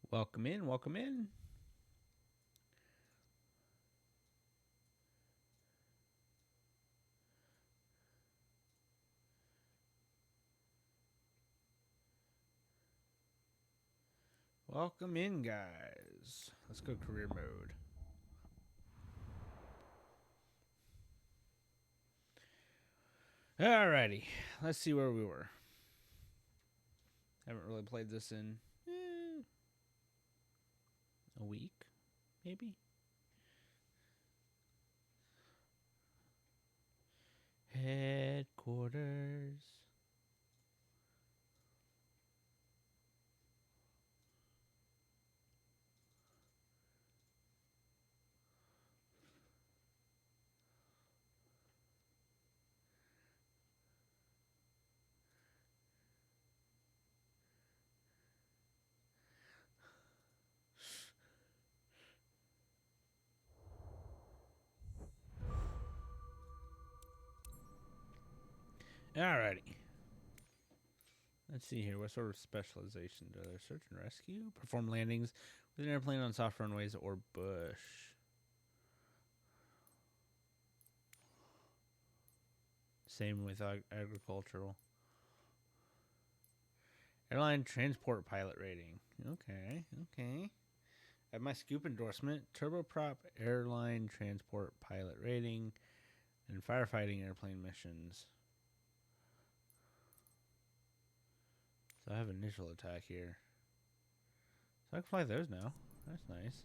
Welcome in, welcome in. Welcome in, guys. Let's go career mode. Alrighty, let's see where we were. Haven't really played this in a week, maybe. Headquarters. Alrighty. Let's see here. What sort of specialization do they search and rescue? Perform landings with an airplane on soft runways or bush. Same with agricultural. Airline transport pilot rating. Okay, okay. At my scoop endorsement, turboprop airline transport pilot rating and firefighting airplane missions. So I have initial attack here. So I can fly those now. That's nice.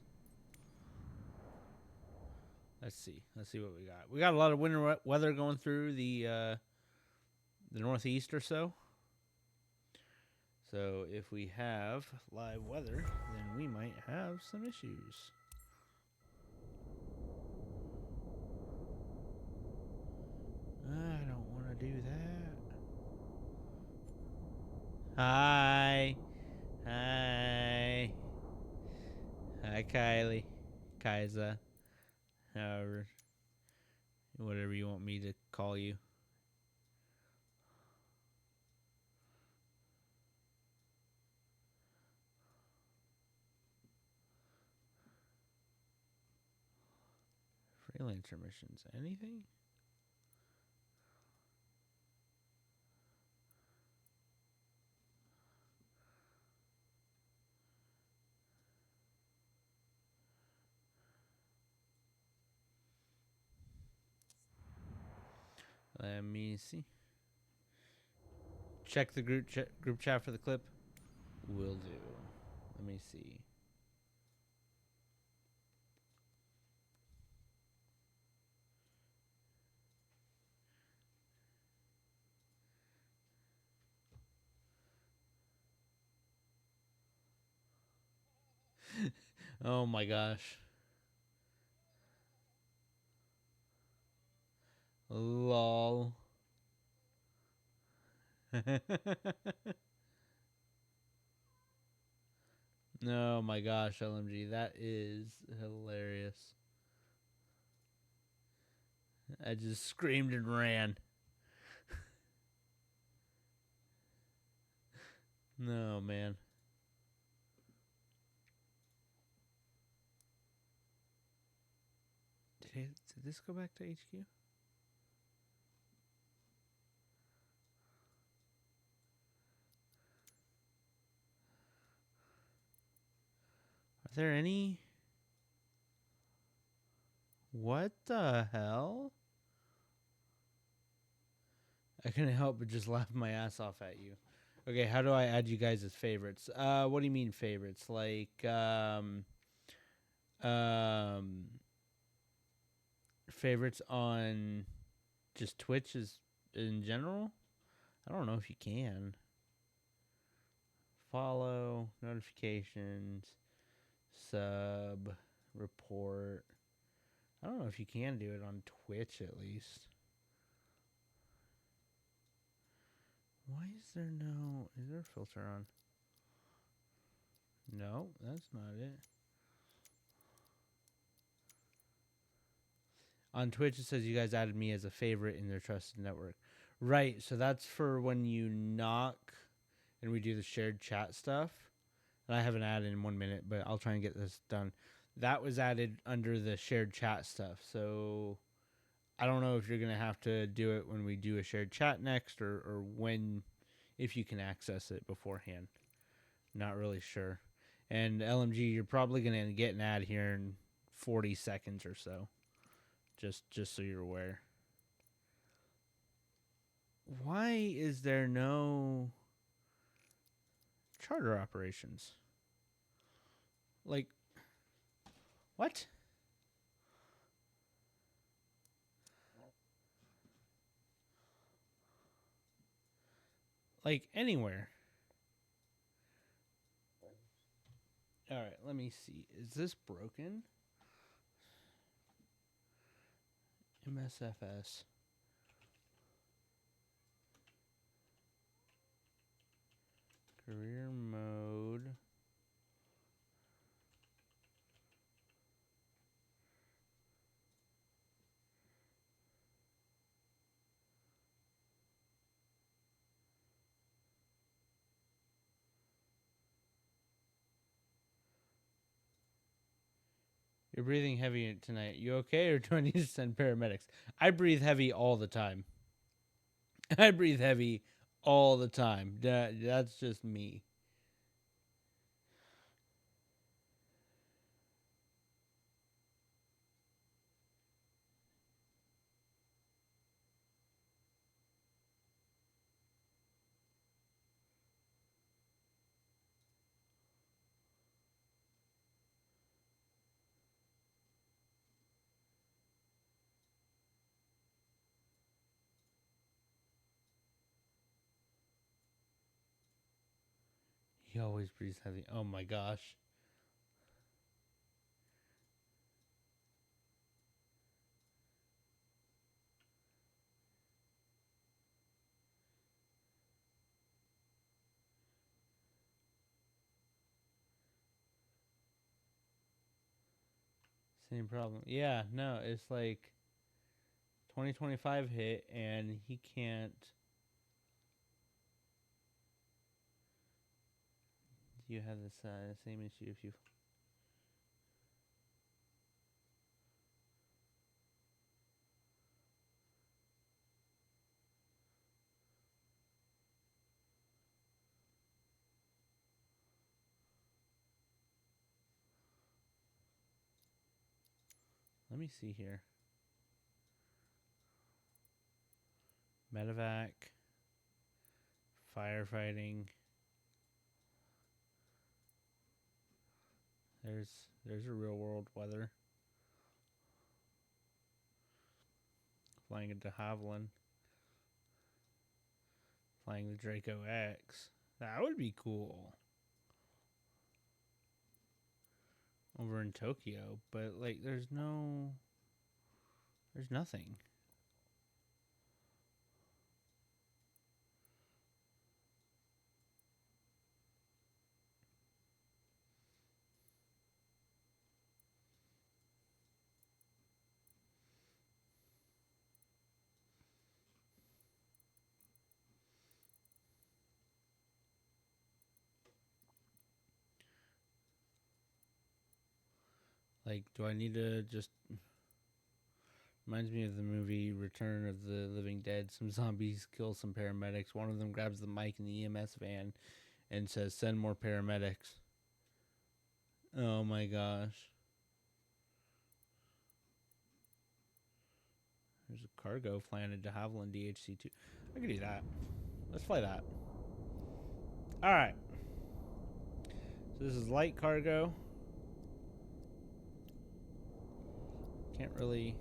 Let's see. Let's see what we got. We got a lot of winter weather going through the Northeast or so. So if we have live weather, then we might have some issues. I don't want to do that. Hi. Hi. Hi, Kylie. Kaisa. However, whatever you want me to call you. Freelancer missions. Anything? Let me see. Check the group chat for the clip. Will do. Let me see. Oh my gosh. Lol. Oh my gosh, LMG. That is hilarious. I just screamed and ran. No, man. Did this go back to HQ? Are there any? What the hell? I couldn't help but just laugh my ass off at you. Okay, how do I add you guys as favorites? What do you mean favorites? Like, um, favorites on just Twitch is in general? I don't know if you can. Follow, notifications, sub, report. I don't know if you can do it on Twitch at least. Why is there no... Is there a filter on? No, that's not it. On Twitch, it says you guys added me as a favorite in their trusted network. Right, so that's for when you knock and we do the shared chat stuff. and I have an ad in 1 minute, but I'll try and get this done. That was added under the shared chat stuff, so I don't know if you're gonna have to do it when we do a shared chat next, or when, if you can access it beforehand. Not really sure. And LMG, you're probably gonna get an ad here in 40 seconds or so. Just so you're aware. Why is there no charter operations? Like, what? Like, anywhere. Alright, let me see. Is this broken? MSFS. Career mode. You're breathing heavy tonight. You okay, or do I need to send paramedics? I breathe heavy all the time. I breathe heavy all the time. That's just me. He always breathes heavy. Oh my gosh. Same problem. Yeah, no, it's like 2025 hit and he can't. Do you have this same issue if you. Let me see here. Medevac. Firefighting. There's a real world weather. Flying a de Havilland. Flying the Draco X. That would be cool. Over in Tokyo, but like there's nothing. Like, do I need to just. Reminds me of the movie Return of the Living Dead. Some zombies kill some paramedics. One of them grabs the mic in the EMS van and says, "Send more paramedics." Oh my gosh. There's a cargo flying a de Havilland DHC-2. I could do that. Let's fly that. Alright. So this is light cargo. Can't really.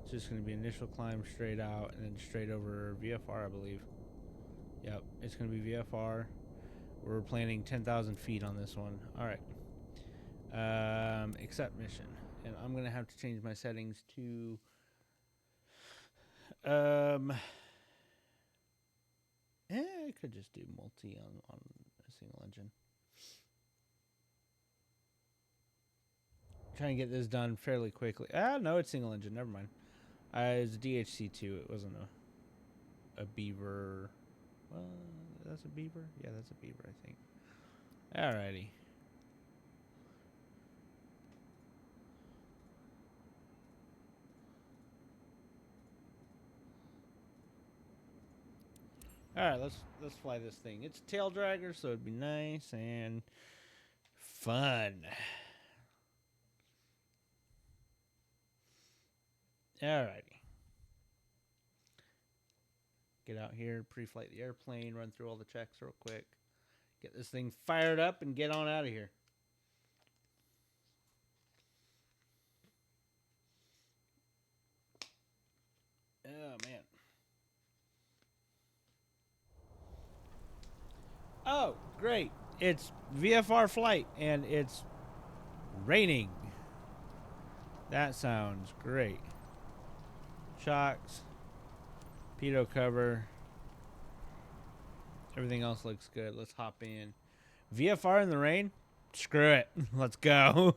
It's just going to be initial climb straight out and then straight over VFR, I believe. Yep, it's going to be VFR. We're planning 10,000 feet on this one. Alright. Accept mission. And I'm going to have to change my settings to... I could just do multi on a single engine. Try and get this done fairly quickly. No, it's single engine. Never mind. It's a DHC-2. It wasn't a Beaver. Well, that's a Beaver? Yeah, that's a Beaver, I think. Alrighty. Alright, let's fly this thing. It's a tail dragger, so it'd be nice and fun. Alrighty. Get out here, pre-flight the airplane, run through all the checks real quick. Get this thing fired up and get on out of here. Oh, man. Oh, great. It's VFR flight, and it's raining. That sounds great. Shocks. Pitot cover. Everything else looks good. Let's hop in. VFR in the rain? Screw it. Let's go.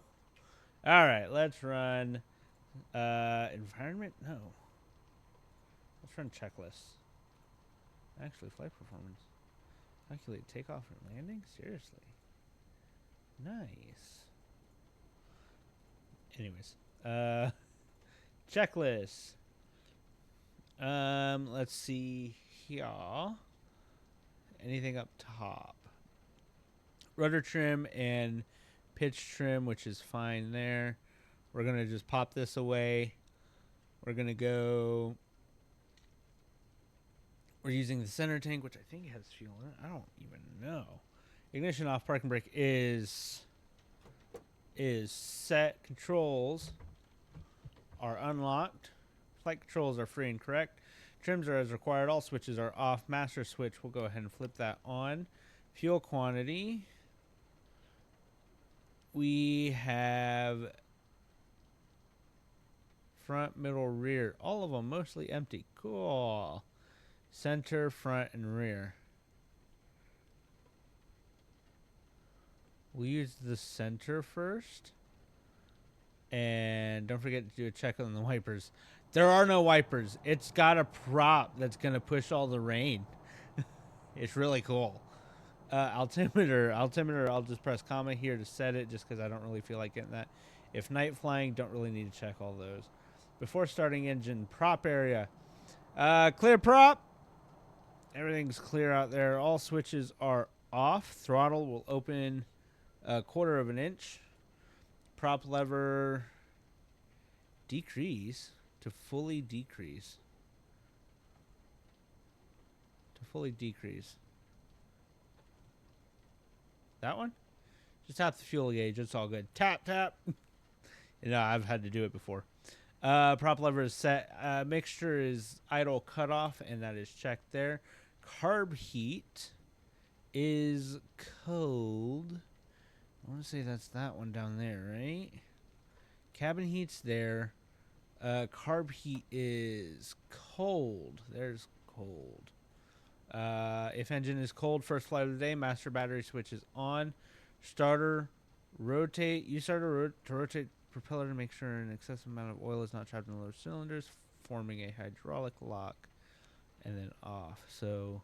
All right, let's run environment? No. Let's run checklists. Actually, flight performance. Calculate takeoff and landing? Seriously. Nice. Anyways. Checklist. Let's see here. Anything up top? Rudder trim and pitch trim, which is fine there. We're going to just pop this away. We're going to go... We're using the center tank, which I think has fuel in it. I don't even know. Ignition off, parking brake is set. Controls are unlocked. Flight controls are free and correct. Trims are as required. All switches are off. Master switch, we'll go ahead and flip that on. Fuel quantity. We have front, middle, rear. All of them mostly empty. Cool. Center, front, and rear. We'll use the center first. And don't forget to do a check on the wipers. There are no wipers. It's got a prop that's going to push all the rain. It's really cool. Altimeter, I'll just press comma here to set it just because I don't really feel like getting that. If night flying, don't really need to check all those. Before starting engine, prop area. Clear prop. Everything's clear out there. All switches are off. Throttle will open a 1/4 of an inch. Prop lever decrease to fully decrease. To fully decrease. That one? Just tap the fuel gauge. It's all good. Tap, tap. You know, I've had to do it before. Prop lever is set. Mixture is idle cutoff, and that is checked there. Carb heat is cold. I want to say that's that one down there, right? Cabin heat's there. Carb heat is cold. There's cold. If engine is cold, first flight of the day, master battery switch is on. Starter, rotate. Use starter to rotate propeller to make sure an excessive amount of oil is not trapped in the lower cylinders, forming a hydraulic lock, and then off. So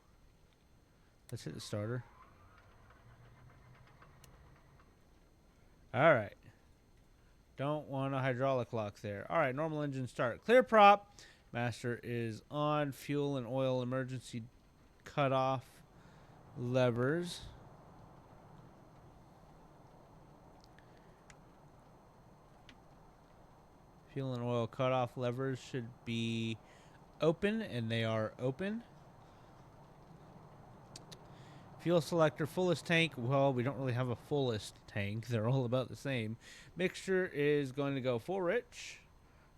let's hit the starter. All right. Don't want a hydraulic lock there. All right, normal engine start. Clear prop. Master is on. Fuel and oil emergency cutoff levers. Fuel and oil cutoff levers should be open, and they are open. Fuel selector, fullest tank. Well, we don't really have a fullest tank. They're all about the same. Mixture is going to go full rich.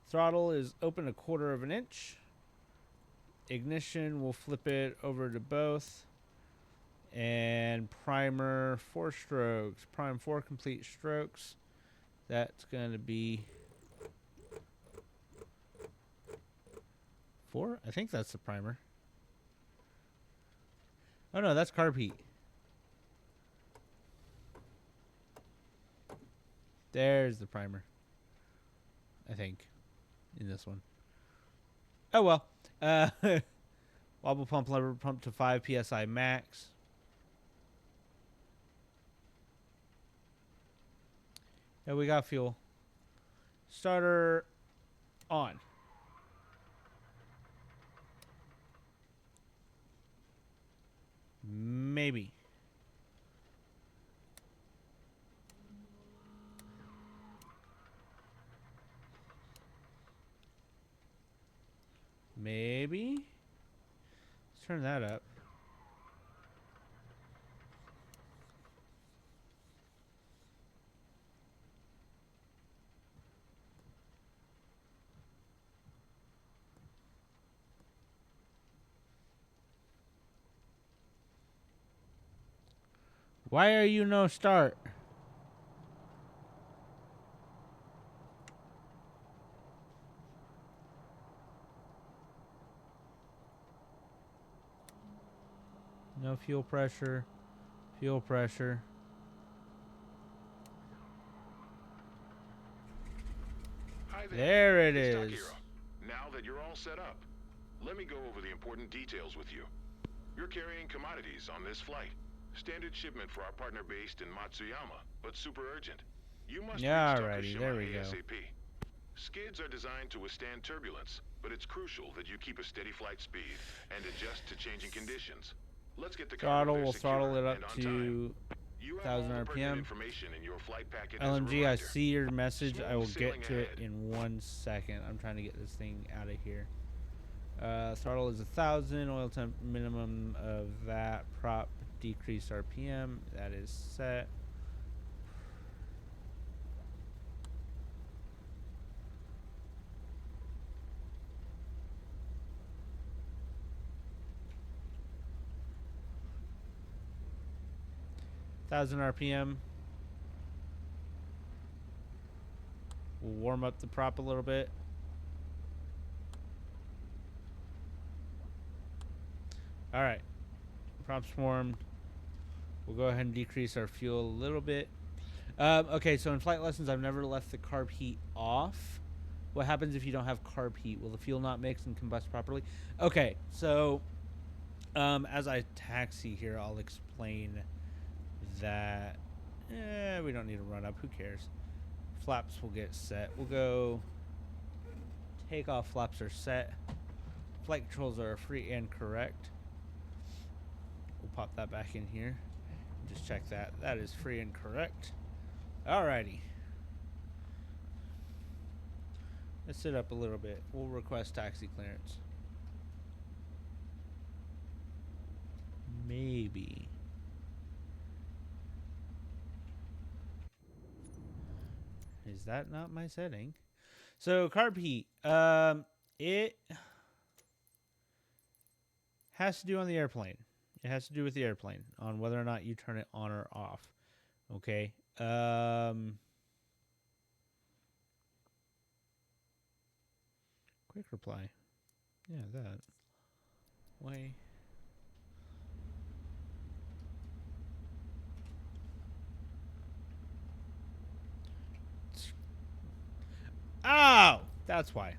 Throttle is open a 1/4 of an inch. Ignition, we'll flip it over to both. And primer, 4 strokes. Prime 4 complete strokes. That's going to be 4? I think that's the primer. Oh, no, that's carb heat. There's the primer. I think. In this one. Oh, well. Wobble pump lever pump to 5 PSI max. Yeah, we got fuel. Starter on. Maybe. Maybe. Let's turn that up. Why are you no start? No fuel pressure. Fuel pressure. Hi There it it's is. Takahiro. Now that you're all set up, let me go over the important details with you. You're carrying commodities on this flight. Standard shipment for our partner based in Matsuyama, but super urgent. You must Yeah, reach alrighty, Tokushima there we go. ASAP. Skids are designed to withstand turbulence, but it's crucial that you keep a steady flight speed and adjust to changing conditions. Let's get the cargo there We'll secure throttle it up and on to time. You have all 1,000 the pertinent RPM. information in your flight packet as a LMG, I reminder. see your message. I will Smooth get sailing to it ahead. in 1 second. I'm trying to get this thing out of here. Throttle is 1,000. Oil temp minimum of that. Prop decrease RPM. That is set. Thousand RPM. We'll warm up the prop a little bit. All right, prop's warmed. We'll go ahead and decrease our fuel a little bit. Okay, so in flight lessons, I've never left the carb heat off. What happens if you don't have carb heat? Will the fuel not mix and combust properly? Okay, so as I taxi here, I'll explain that. We don't need to run up. Who cares? Flaps will get set. We'll go. Takeoff flaps are set. Flight controls are free and correct. We'll pop that back in here. Just check that. That is free and correct. Alrighty. Let's sit up a little bit. We'll request taxi clearance. Maybe. Is that not my setting? So carb heat. It has to do on the airplane. It has to do with the airplane on whether or not you turn it on or off. Okay. Quick reply. Yeah, that. Why? Oh, that's why.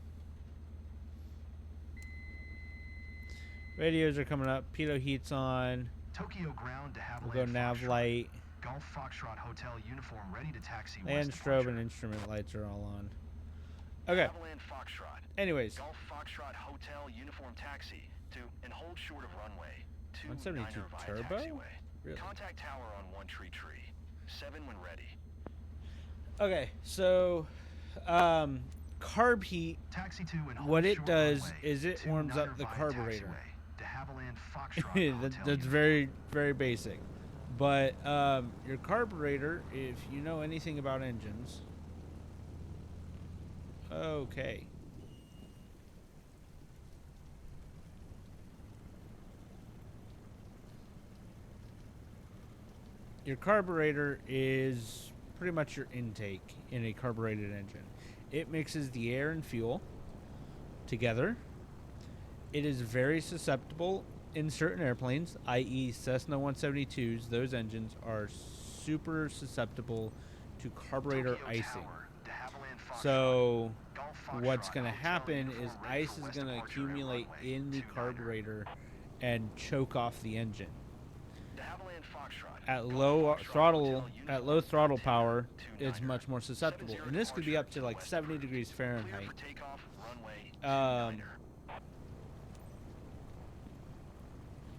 Radios are coming up. Pitot heat's on. Tokyo ground to We'll go Haviland nav Foxtrot. light. Golf Foxtrot Hotel uniform ready to taxi And west strobe departure. and instrument lights are all on. Okay. Haviland Foxtrot. Anyways. Golf Foxtrot Hotel uniform taxi to and hold short of runway. 172 29er via turbo? taxiway. Really? Contact tower on 1 tree. 7 when ready. Okay, so carb heat, Taxi to and hold what it short does runway. is it warms 29er up the via carburetor. taxiway to Haviland Foxtrot That, Hotel that's very, very basic. But your carburetor, if you know anything about engines, okay. Your carburetor is pretty much your intake in a carbureted engine. It mixes the air and fuel together. It is very susceptible in certain airplanes, i.e. Cessna 172s. Those engines are super susceptible to carburetor Tokyo icing. Tower to Haviland Foxtrot. So Golf what's Foxtrot going to Hotel happen uniform is ready ice for is west going to departure at accumulate runway in the 29er. carburetor and choke off the engine. Haviland Foxtrot. at Golf low Foxtrot throttle Hotel at Uniform low throttle power, 290. it's much more susceptible. 70 And this could be up to departure like west 70 approved. degrees Clear Fahrenheit. for takeoff, runway Um,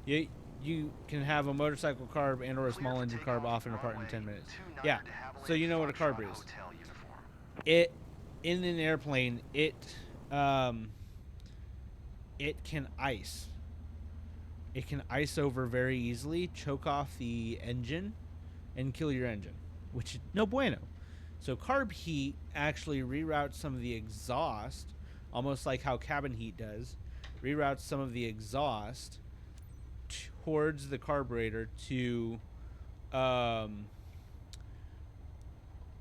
29er. You can have a motorcycle carb and or a small engine carb off and apart in 10 minutes. Yeah. So you know what a carb is. It in an airplane, it can ice. It can ice over very easily, choke off the engine, and kill your engine, which is no bueno. So carb heat actually reroutes some of the exhaust, almost like how cabin heat does, reroutes some of the exhaust towards the carburetor to,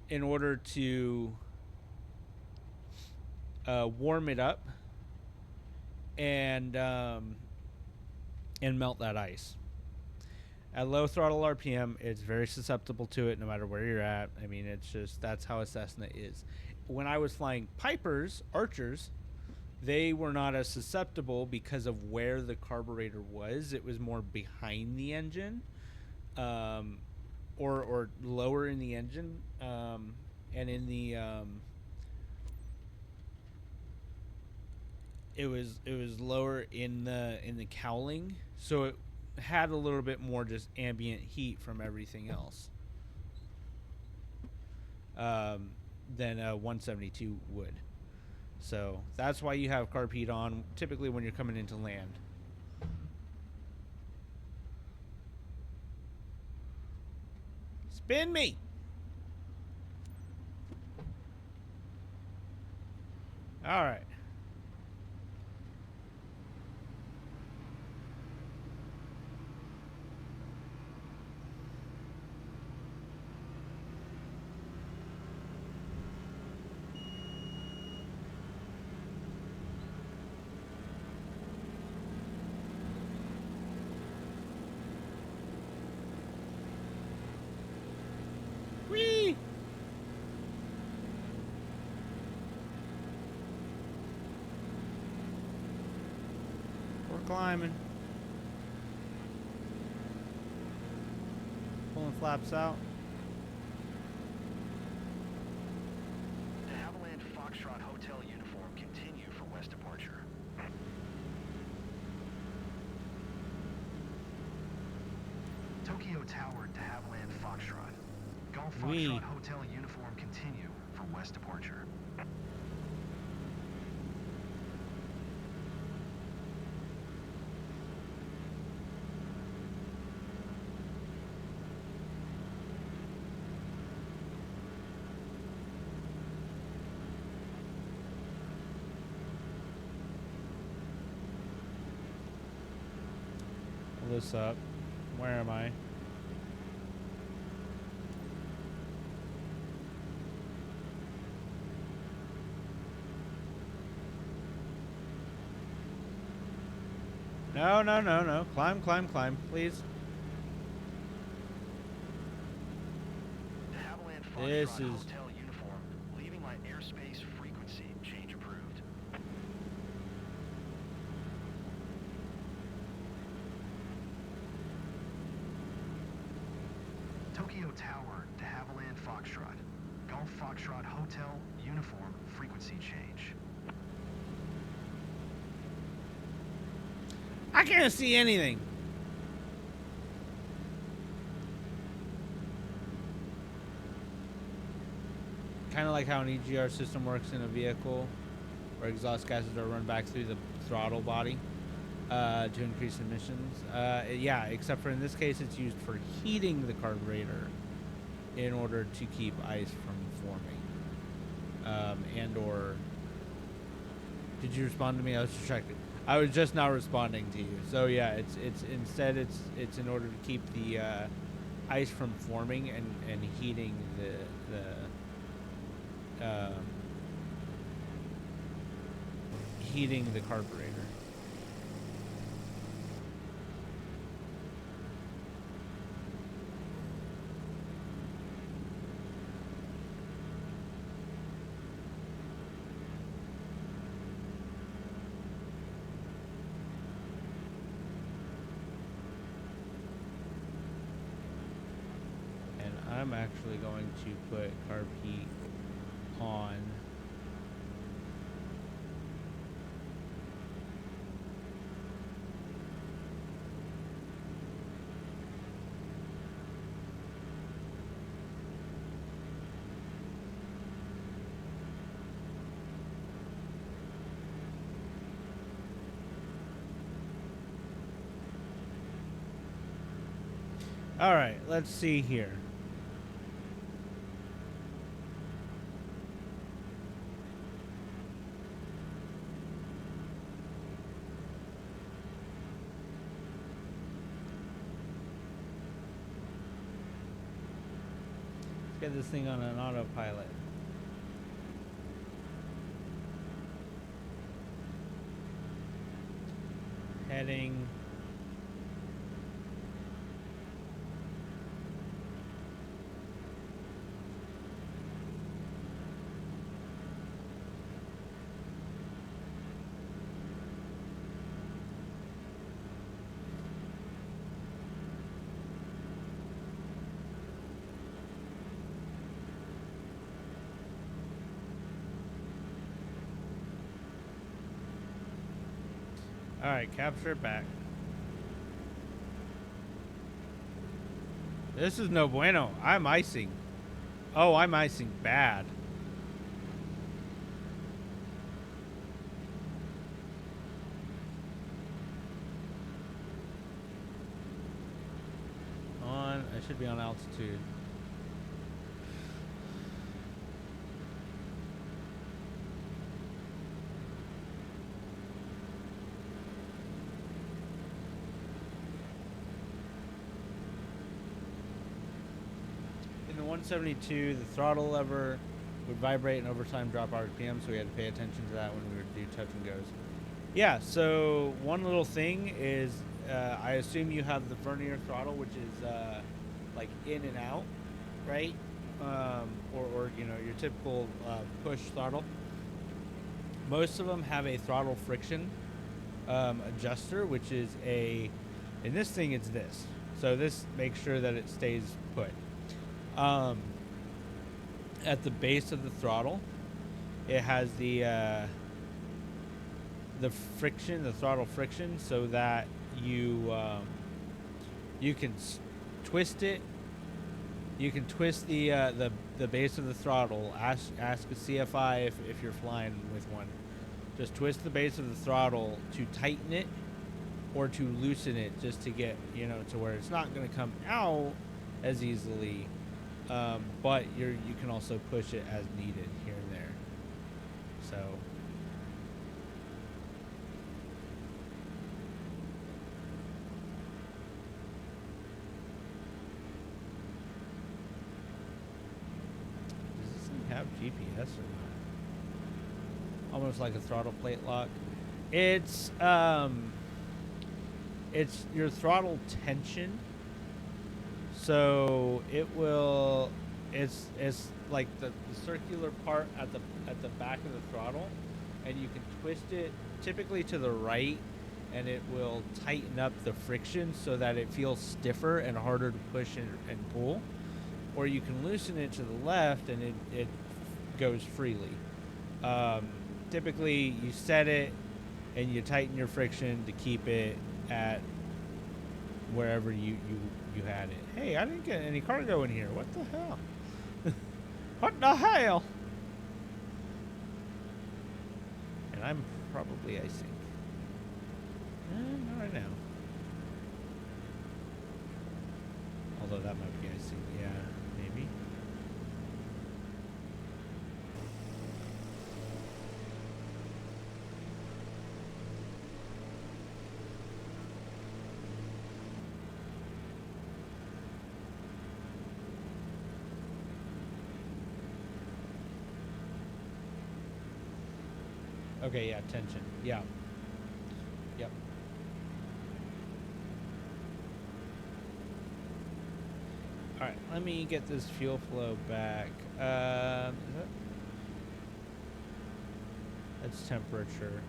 in order to warm it up and melt that ice. At low throttle RPM, it's very susceptible to it no matter where you're at. I mean, it's just, that's how a Cessna is. When I was flying Pipers, Archers, they were not as susceptible because of where the carburetor was. It was more behind the engine, or lower in the engine, and in the it was lower in the cowling, so it had a little bit more just ambient heat from everything else than a 172 would. So that's why you have carb heat on typically when you're coming into land. Spin me. All right. Whee! We're climbing. Pulling flaps out. De Havilland Foxtrot Hotel Uniform continue for west departure. Tokyo Tower De Havilland Foxtrot. Golf Wee. Foxtrot Hotel Uniform continue for west departure. Pull this up. Where am I? No, no, no, no. Climb, climb, climb, please. De Havilland This Foxtrot is- Hotel Uniform leaving my airspace frequency change approved. Tokyo Tower De Havilland Foxtrot. Golf Foxtrot Hotel Uniform frequency change. I can't see anything. Kind of like how an EGR system works in a vehicle, where exhaust gases are run back through the throttle body to increase emissions. Yeah, except for in this case, it's used for heating the carburetor in order to keep ice from forming. And or did you respond to me? I was distracted. I was just now responding to you. So yeah, it's instead it's in order to keep the ice from forming and heating the heating the carburetor. I'm actually going to put carb heat on. All right, let's see here. Let's get this thing on an autopilot. Heading. All right, capture it back. This is no bueno. I'm icing. Oh, I'm icing bad. I should be on altitude. In the 172, the throttle lever would vibrate and over time drop RPM, so we had to pay attention to that when we would do touch and goes. Yeah, so one little thing is I assume you have the vernier throttle, which is like in and out, right? Or you know, your typical push throttle. Most of them have a throttle friction adjuster, which is in this thing it's this. So this makes sure that it stays put. At the base of the throttle, it has the friction, the throttle friction, so that you can twist it. You can twist the base of the throttle. Ask a CFI if you're flying with one. Just twist the base of the throttle to tighten it or to loosen it, just to get, you know, to where it's not going to come out as easily. But you can also push it as needed here and there. So. Does this thing have GPS or not? Almost like a throttle plate lock. It's your throttle tension. So it will. It's like the circular part at the back of the throttle, and you can twist it typically to the right, and it will tighten up the friction so that it feels stiffer and harder to push and pull. Or you can loosen it to the left, and it goes freely. Typically, you set it and you tighten your friction to keep it at wherever you had it. Hey, I didn't get any cargo in here. What the hell? What the hell? And I'm probably icing. Not right now. Although that might be icing. Yeah, maybe. Okay, yeah, tension. Yeah. Yep. Alright, let me get this fuel flow back. That's temperature.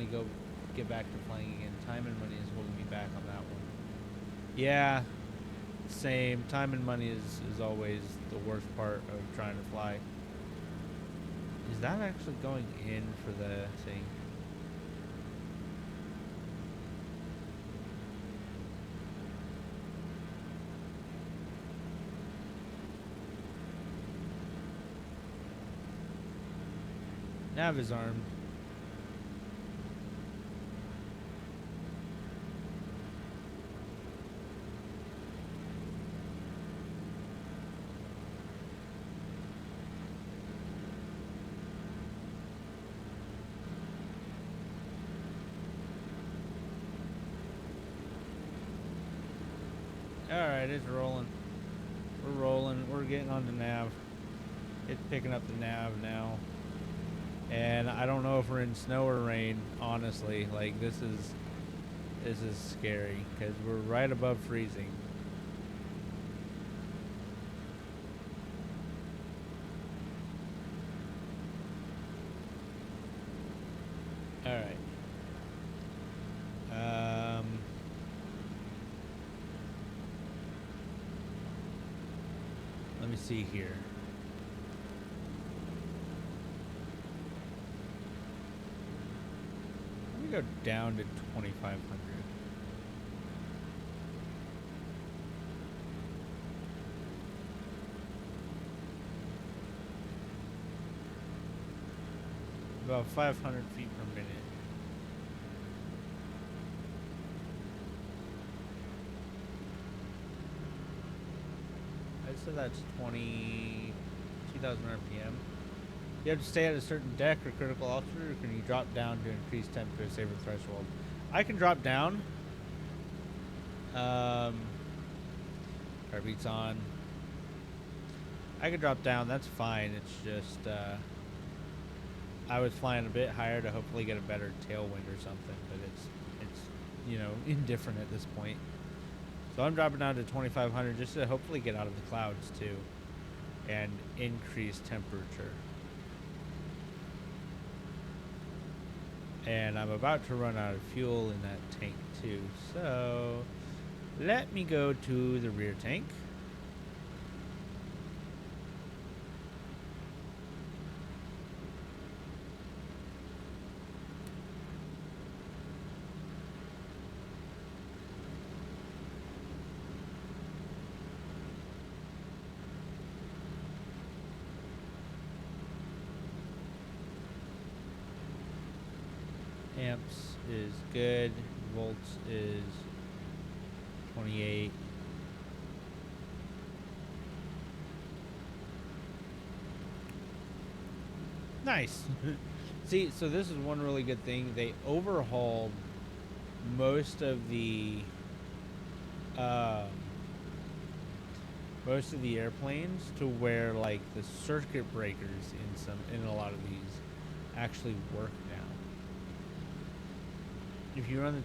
go get back to flying again. Time and money is holding me back on that one. Yeah, same. Time and money is always the worst part of trying to fly. Is that actually going in for the thing? Nav is armed. Alright, it's rolling. We're rolling. We're getting on the nav. It's picking up the nav now. And I don't know if we're in snow or rain, honestly. Like, this is scary because we're right above freezing. All right. Let me see here. Go down to 2,500. About 500 feet per minute. I'd say that's 2,000 RPM. You have to stay at a certain deck or critical altitude, or can you drop down to increase temp to a safer threshold? I can drop down. Heartbeat's on. I can drop down, that's fine. It's just, I was flying a bit higher to hopefully get a better tailwind or something, but it's, you know, indifferent at this point. So I'm dropping down to 2,500 just to hopefully get out of the clouds too and increase temperature. And I'm about to run out of fuel in that tank too. So let me go to the rear tank. Amps is good. Volts is 28. Nice. See, so this is one really good thing. They overhauled most of the airplanes to where like the circuit breakers in a lot of these actually work now. If you run the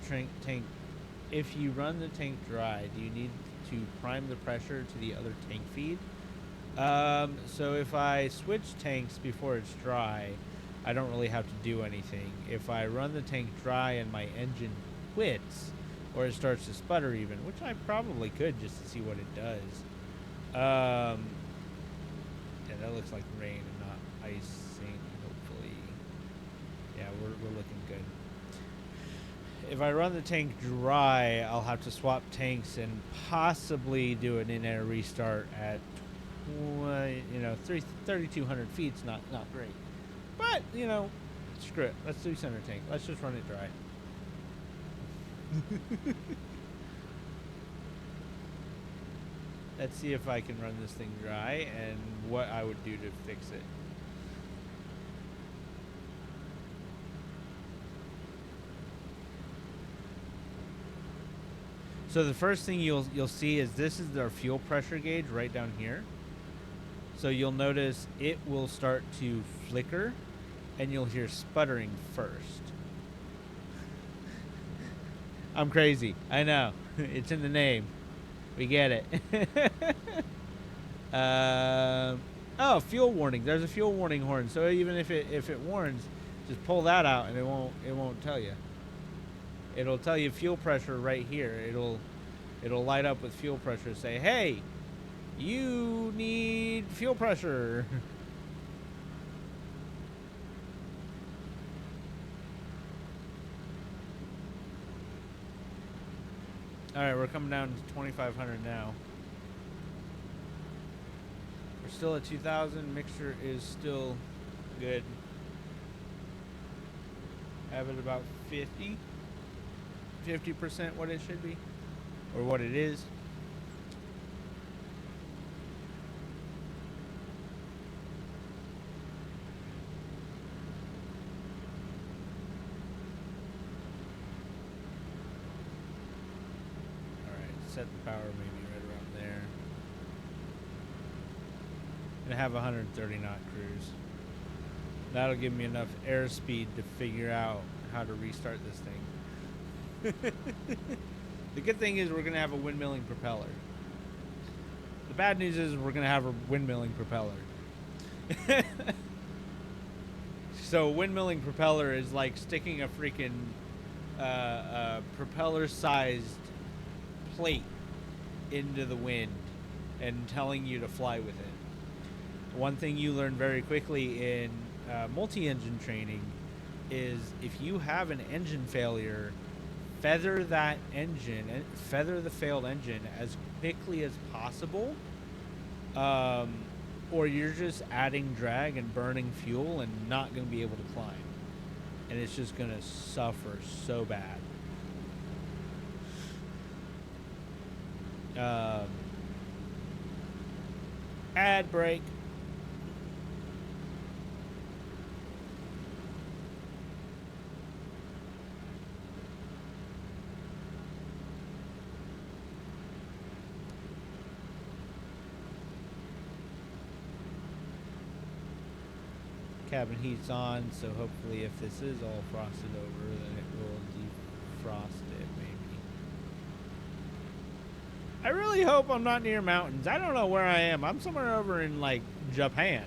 tank dry, do you need to prime the pressure to the other tank feed? So if I switch tanks before it's dry, I don't really have to do anything. If I run the tank dry and my engine quits, or it starts to sputter even, which I probably could just to see what it does. Yeah, that looks like rain and not icing, hopefully. Yeah, we're looking good. If I run the tank dry, I'll have to swap tanks and possibly do an in-air restart at 3,200 feet. It's not great, but you know, screw it. Let's do center tank. Let's just run it dry. Let's see if I can run this thing dry and what I would do to fix it. So the first thing you'll see is this is our fuel pressure gauge right down here. So you'll notice it will start to flicker and you'll hear sputtering first. I'm crazy. I know. It's in the name. We get it. Oh, fuel warning. There's a fuel warning horn. So even if it warns, Just pull that out, and it won't tell you. It'll tell you fuel pressure right here. It'll light up with fuel pressure. Say, hey, you need fuel pressure. All right, we're coming down to 2,500 now. We're still at 2,000. Mixture is still good. Have it about 50% what it should be, or what it is. All right, set the power maybe right around there. And have a 130 knot cruise. That'll give me enough airspeed to figure out how to restart this thing. The good thing is we're going to have a windmilling propeller. The bad news is we're going to have a windmilling propeller. So windmilling propeller is like sticking a freaking propeller-sized plate into the wind and telling you to fly with it. One thing you learn very quickly in multi-engine training is if you have an engine failure, feather that engine and feather the failed engine as quickly as possible, or you're just adding drag and burning fuel and not going to be able to climb, and it's just going to suffer so bad. Ad break. Cabin heat's on, so hopefully if this is all frosted over, then it will defrost it, maybe. I really hope I'm not near mountains. I don't know where I am. I'm somewhere over in, like, Japan.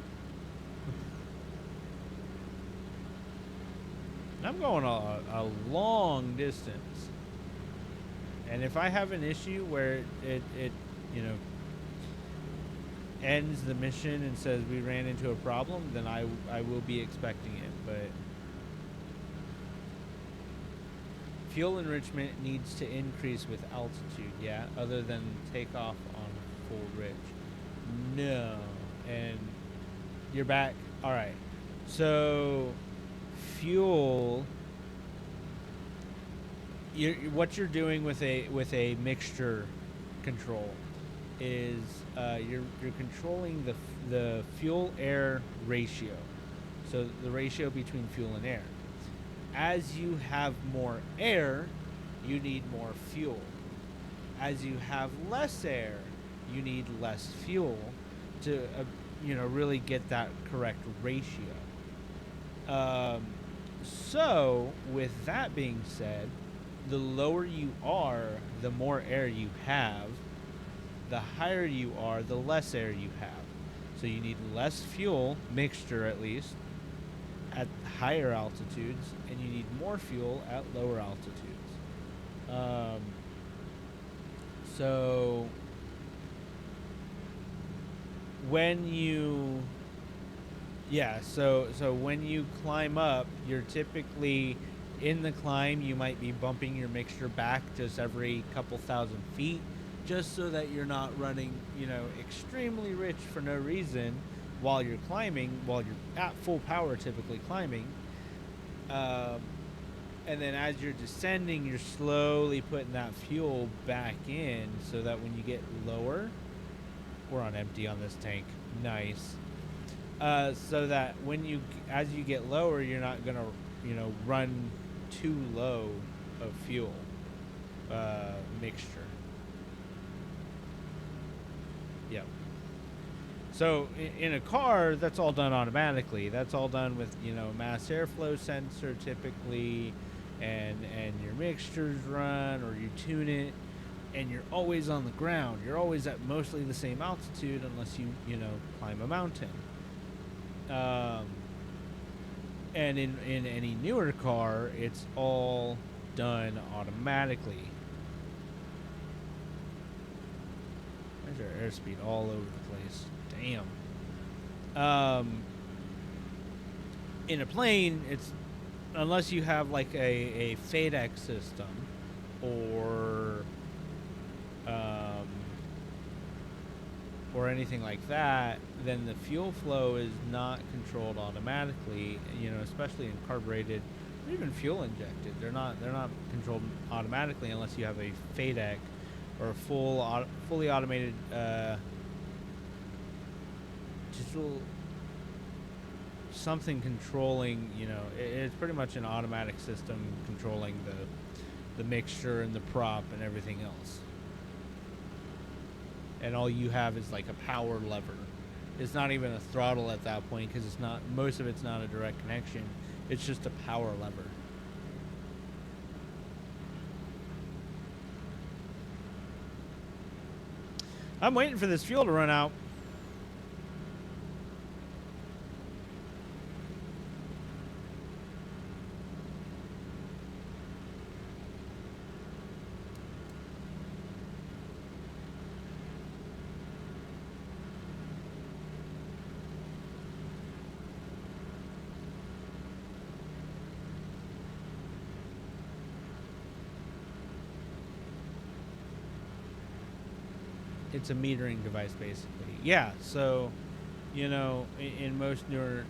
I'm going a long distance. And if I have an issue where it you know, ends the mission and says we ran into a problem, then I will be expecting it. But fuel enrichment needs to increase with altitude, yeah, other than takeoff on full ridge. No. And you're back. All right. So fuel, what you're doing with a mixture control is you're controlling the fuel air ratio, so the ratio between fuel and air. As you have more air, you need more fuel. As you have less air, you need less fuel to really get that correct ratio. So with that being said, the lower you are, the more air you have. The higher you are, the less air you have. So you need less fuel, mixture at least, at higher altitudes, and you need more fuel at lower altitudes. So when you when you climb up, you're typically in the climb, you might be bumping your mixture back just every couple thousand feet, just so that you're not running, extremely rich for no reason while you're climbing, while you're at full power typically climbing. And then as you're descending, you're slowly putting that fuel back in so that when you get lower, we're on empty on this tank. Nice. So that as you get lower, you're not going to, run too low of fuel mixture. Yep. So in a car, that's all done automatically. That's all done with, mass airflow sensor typically, and your mixtures run, or you tune it, and you're always on the ground. You're always at mostly the same altitude unless you climb a mountain. And in any newer car, it's all done automatically. There's our airspeed all over the place. Damn. In a plane, it's unless you have like a FADEC system or anything like that, then the fuel flow is not controlled automatically. You know, especially in carbureted or even fuel injected, they're not controlled automatically unless you have a FADEC or a fully automated digital something controlling. You know, it's pretty much an automatic system controlling the mixture and the prop and everything else. And all you have is like a power lever. It's not even a throttle at that point because it's not. Most of it's not a direct connection. It's just a power lever. I'm waiting for this fuel to run out. It's a metering device, basically. Yeah, so, you know, in most newer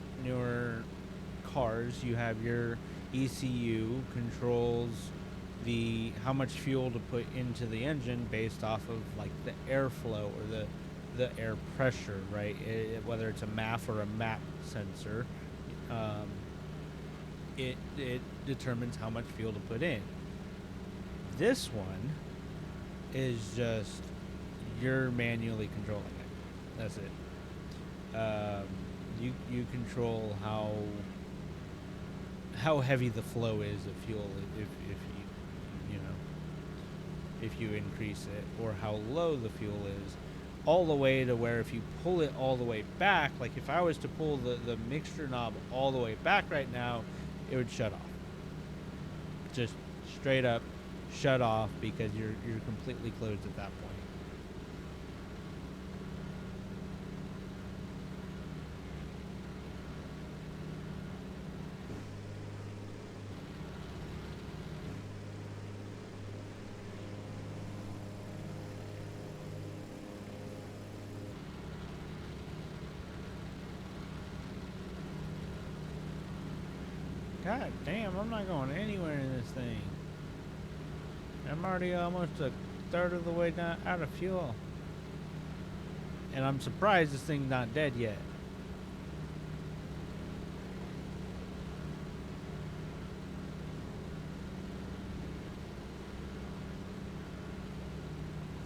cars, you have your ECU controls how much fuel to put into the engine based off of like the airflow or the air pressure, right? Whether it's a MAF or a MAP sensor, it determines how much fuel to put in. This one is just you're manually controlling it. That's it. You control how heavy the flow is of fuel if you increase it, or how low the fuel is, all the way to where if you pull it all the way back, like if I was to pull the mixture knob all the way back right now, it would shut off. Just straight up shut off because you're completely closed at that point. God damn, I'm not going anywhere in this thing. I'm already almost a third of the way down, out of fuel. And I'm surprised this thing's not dead yet.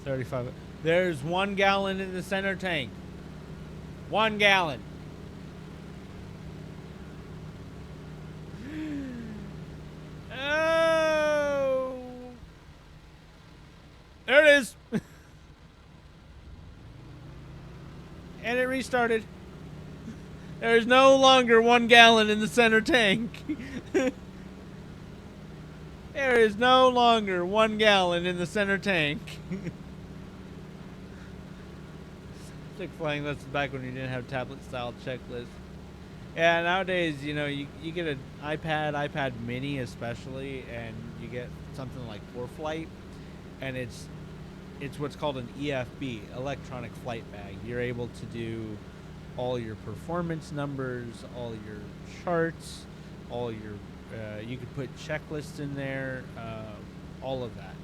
$35. There's 1 gallon in the center tank. 1 gallon. There it is. And it restarted. There is no longer 1 gallon in the center tank. There is no longer 1 gallon in the center tank. Stick flying, that's back when you didn't have tablet style checklists. Yeah, nowadays, you know, you get an iPad mini especially, and you get something like ForeFlight, and it's what's called an EFB, electronic flight bag. You're able to do all your performance numbers, all your charts, all your you could put checklists in there, all of that.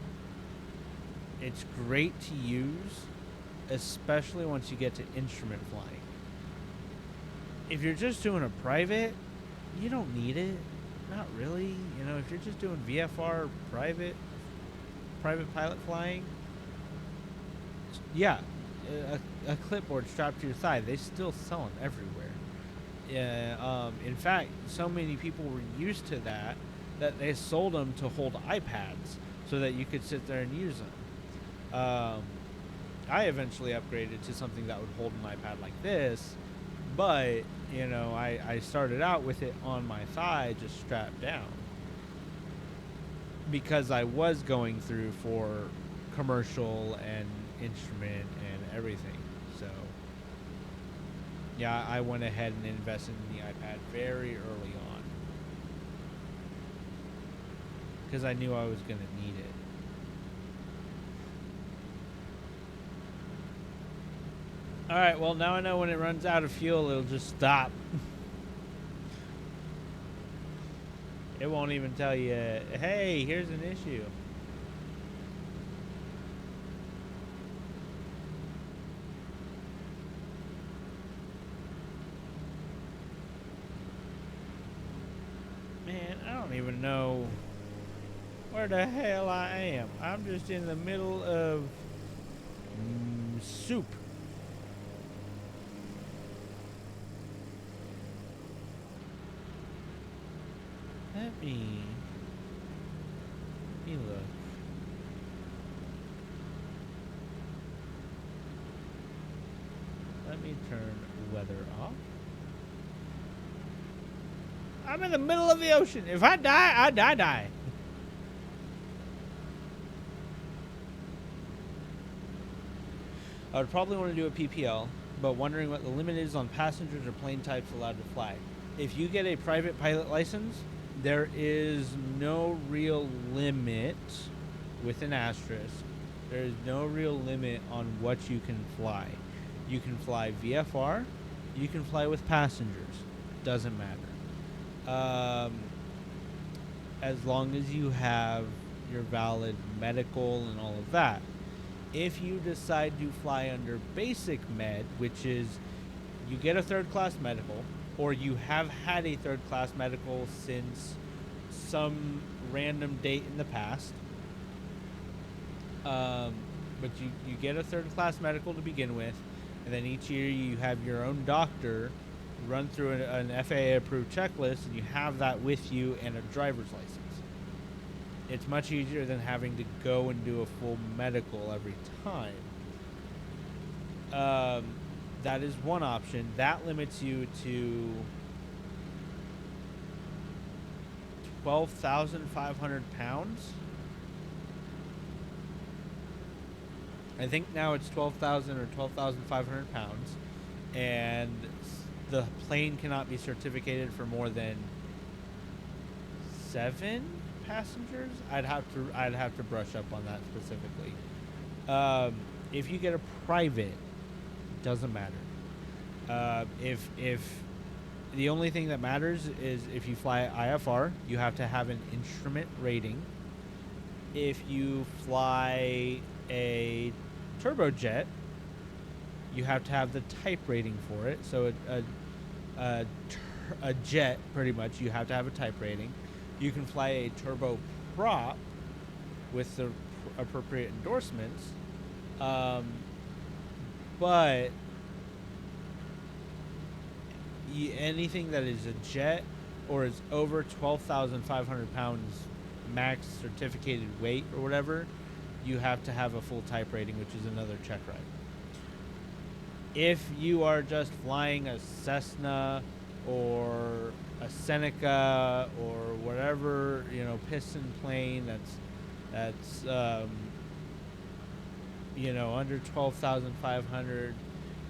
It's great to use, especially once you get to instrument flying. If you're just doing a private, you don't need it. Not really. You know, if you're just doing VFR private pilot flying, yeah, a clipboard strapped to your thigh. They still sell them everywhere. Yeah. In fact, so many people were used to that they sold them to hold iPads so that you could sit there and use them. I eventually upgraded to something that would hold an iPad like this, but you know, I started out with it on my thigh, just strapped down, because I was going through for commercial and instrument and everything. So yeah, I went ahead and invested in the iPad very early on because I knew I was going to need it. All right, well, now I know when it runs out of fuel, it'll just stop. It won't even tell you, hey, here's an issue. Man, I don't even know where the hell I am. I'm just in the middle of soup. Let me look. Let me turn weather off. I'm in the middle of the ocean. If I die, I die. I would probably want to do a PPL, but wondering what the limit is on passengers or plane types allowed to fly. If you get a private pilot license, there is no real limit, with an asterisk. There is no real limit on what you can fly. You can fly VFR. You can fly with passengers. Doesn't matter. As long as you have your valid medical and all of that. If you decide to fly under basic med, which is you get a third class medical, or you have had a third class medical since some random date in the past, but you get a third class medical to begin with, and then each year you have your own doctor run through an FAA approved checklist, and you have that with you and a driver's license. It's much easier than having to go and do a full medical every time. That is one option. That limits you to 12,500 pounds. I think now it's 12,000 or 12,500 pounds, and the plane cannot be certificated for more than 7 passengers. I'd have to brush up on that specifically. If you get a private, doesn't matter. If the only thing that matters is if you fly IFR, you have to have an instrument rating. If you fly a turbojet, you have to have the type rating for it. So a jet, pretty much, you have to have a type rating. You can fly a turboprop with the appropriate endorsements, but anything that is a jet or is over 12,500 pounds max certificated weight or whatever, you have to have a full type rating, which is another check ride. If you are just flying a Cessna or a Seneca or whatever, piston plane that's under 12,500,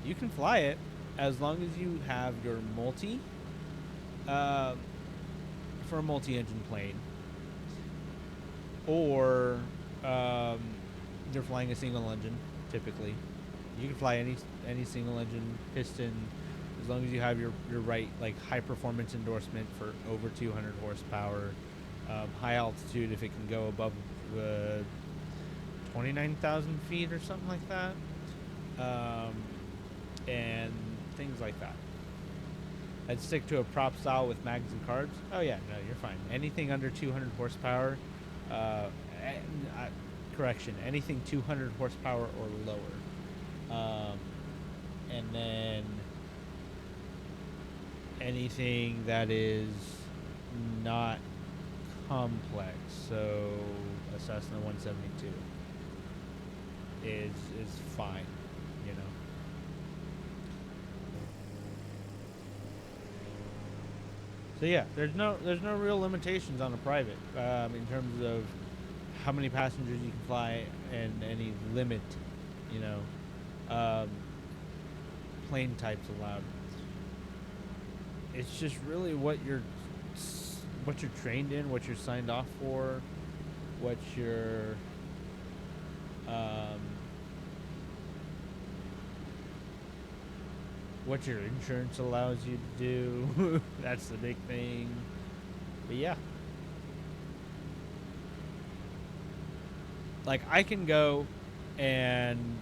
you can fly it as long as you have your multi for a multi-engine plane, or you're flying a single engine. Typically, you can fly any single engine piston as long as you have your right, like, high performance endorsement for over 200 horsepower, high altitude if it can go above 29,000 feet or something like that, and things like that. I'd stick to a prop style with mags and carbs. Oh yeah, no, you're fine. Anything under 200 horsepower, correction, anything 200 horsepower or lower, and then anything that is not complex. So a Cessna 172 is fine, So yeah, there's no real limitations on a private in terms of how many passengers you can fly and any limit, you know, um, plane types allowed. It's just really what you're trained in, what you're signed off for, what your um, what your insurance allows you to do. That's the big thing. But yeah. Like I can go and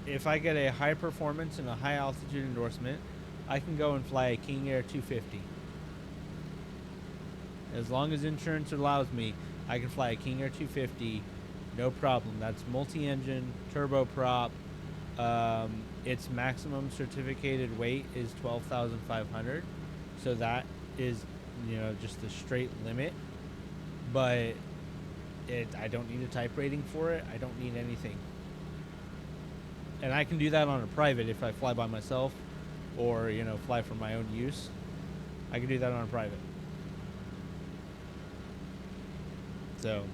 if I get a high performance and a high altitude endorsement, I can go and fly a King Air 250. As long as insurance allows me, I can fly a King Air 250, no problem. That's multi-engine, turboprop. Its maximum certificated weight is 12,500, so that is, you know, just the straight limit. But I don't need a type rating for it. I don't need anything, and I can do that on a private if I fly by myself, or you know, fly for my own use. I can do that on a private. So,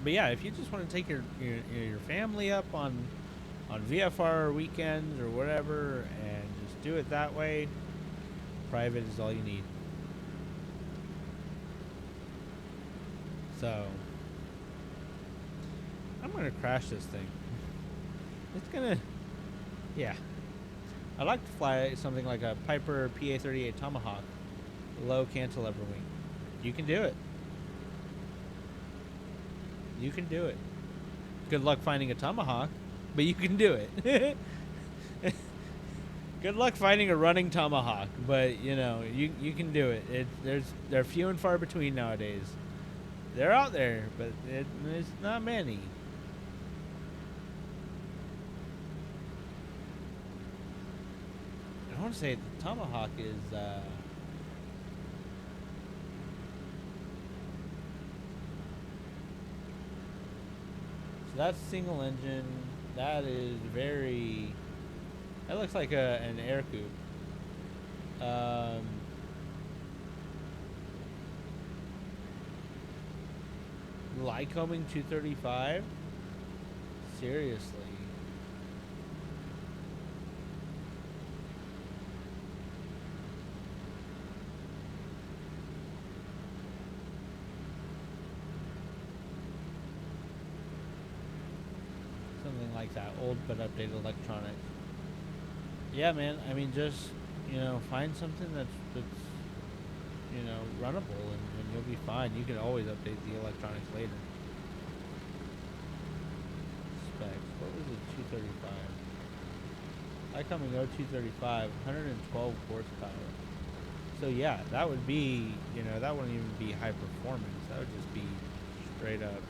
but yeah, if you just want to take your family up on VFR weekends or whatever, and just do it that way, private is all you need. So, I'm gonna crash this thing. It's gonna, yeah. I'd like to fly something like a Piper PA-38 Tomahawk, low cantilever wing. You can do it. You can do it. Good luck finding a Tomahawk, but you can do it. Good luck finding a running Tomahawk, but you know you can do it. They're few and far between nowadays. They're out there, but it's not many. I want to say the Tomahawk is so that's single engine. That is very. That looks like an air coupe. Lycoming 235. Seriously. Something like that, old but updated electronics. Yeah, man. I mean, just you know, find something that's you know runnable, and you'll be fine. You can always update the electronics later. Specs. What was it? 235. Lycoming 0235, 112 horsepower. So yeah, that would be, you know, that wouldn't even be high performance. That would just be straight up.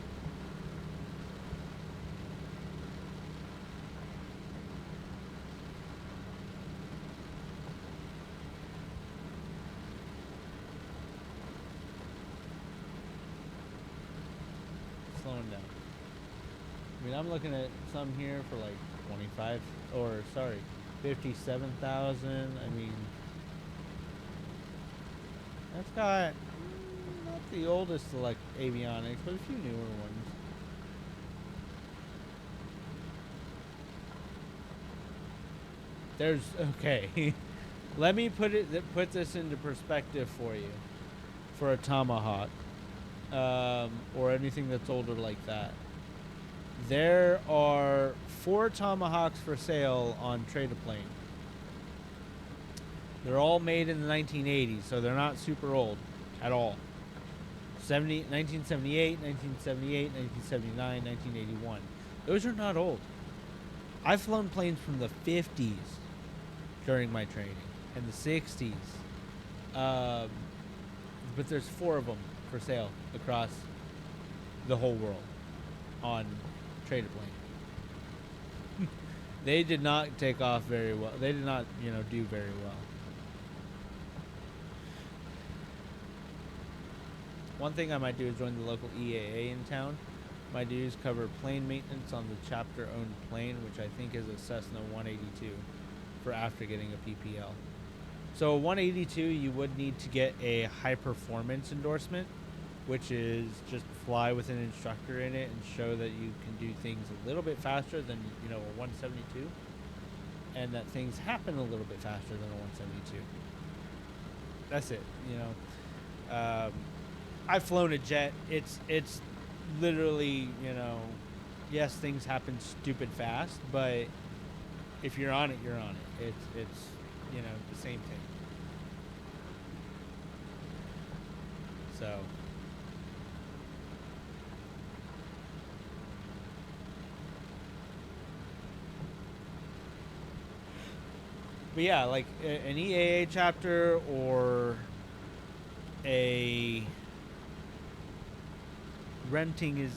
Slowing down. I mean, I'm looking at some here for like 25, or sorry, 57,000. I mean, that's got not the oldest like avionics, but a few newer ones. There's okay. Let me put this into perspective for you, for a Tomahawk, or anything that's older like that. There are 4 Tomahawks for sale on Trade-A-Plane. They're all made in the 1980s, so they're not super old at all. 1978, 1978, 1979, 1981. Those are not old. I've flown planes from the 50s during my training, and the 60s. But there's 4 of them for sale across the whole world on Trade-A-Plane. They did not take off very well. They did not, you know, do very well. One thing I might do is join the local EAA in town, My dues cover plane maintenance on the chapter-owned plane, which I think is a Cessna 182, for after getting a PPL. So a 182, you would need to get a high-performance endorsement, which is just fly with an instructor in it and show that you can do things a little bit faster than, you know, a 172, and that things happen a little bit faster than a 172. That's it, you know. I've flown a jet. It's literally, you know, yes, things happen stupid fast, but if you're on it, you're on it. It's you know, the same thing. So but yeah, like an EAA chapter or a renting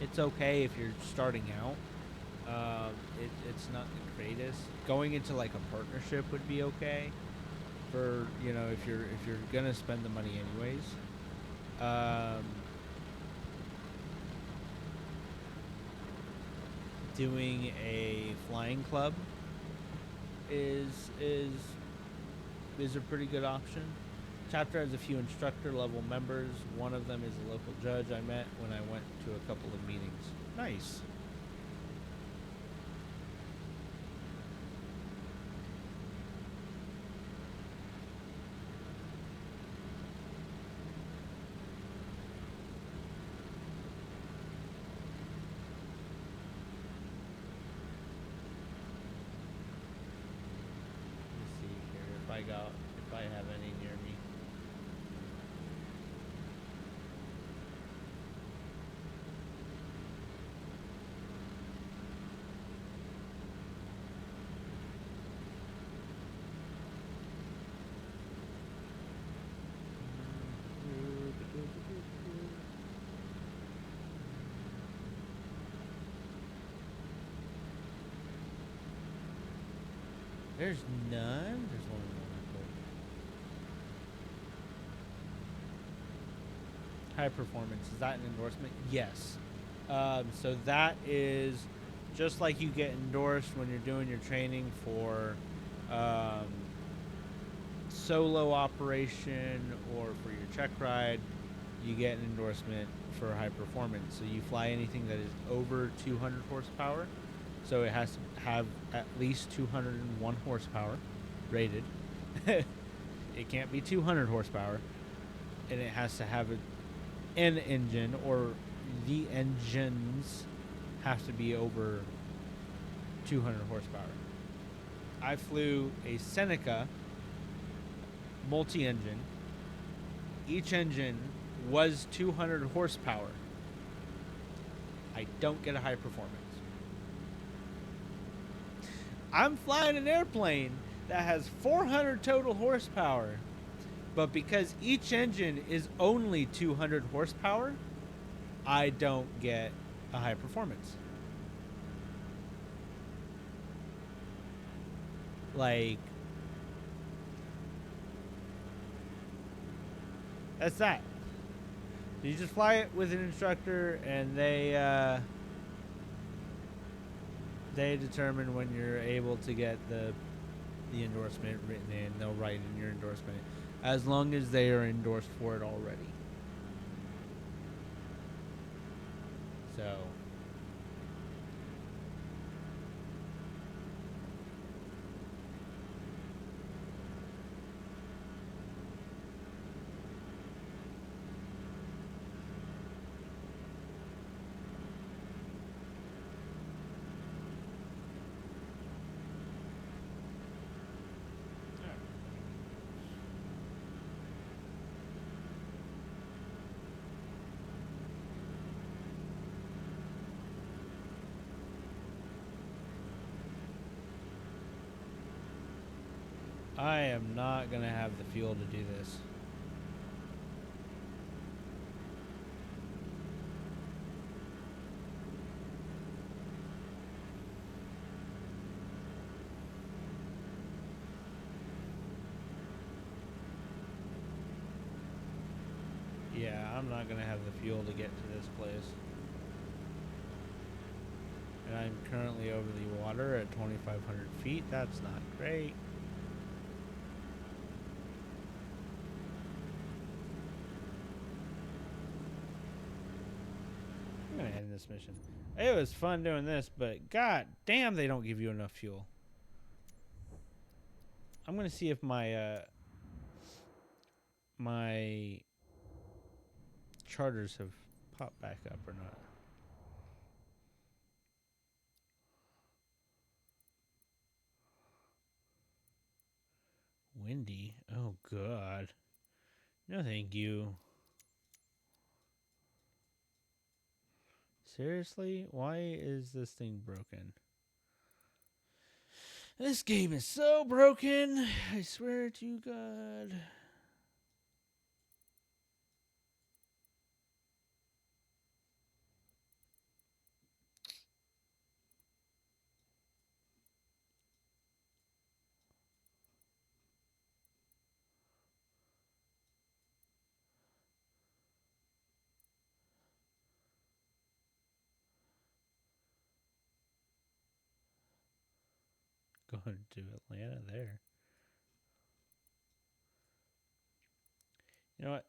it's okay if you're starting out. It's not the greatest. Going into like a partnership would be okay for, you know, if you're gonna spend the money anyways. Doing a flying club is a pretty good option. Chapter has a few instructor level members. One of them is a local judge I met when I went to a couple of meetings. Nice. Let's see here if I have any near me. There's none. There's one more. High performance. Is that an endorsement? Yes. So that is just like you get endorsed when you're doing your training for solo operation or for your check ride. You get an endorsement for high performance. So you fly anything that is over 200 horsepower. So it has to have at least 201 horsepower rated. It can't be 200 horsepower. And it has to have an engine, or the engines have to be over 200 horsepower. I flew a Seneca multi-engine. Each engine was 200 horsepower. I don't get a high performance. I'm flying an airplane that has 400 total horsepower, but because each engine is only 200 horsepower, I don't get a high performance. Like, that's that. You just fly it with an instructor, and they determine when you're able to get the endorsement written in. They'll write in your endorsement as long as they are endorsed for it already. So I am not gonna have the fuel to do this. Yeah, I'm not gonna have the fuel to get to this place. And I'm currently over the water at 2,500 feet. That's not great. I'm gonna end this mission. It was fun doing this, but god damn, they don't give you enough fuel. I'm gonna see if my my charters have popped back up or not. Windy? Oh god. No thank you. Seriously? Why is this thing broken? This game is so broken. I swear to God. Going to Atlanta there. You know what?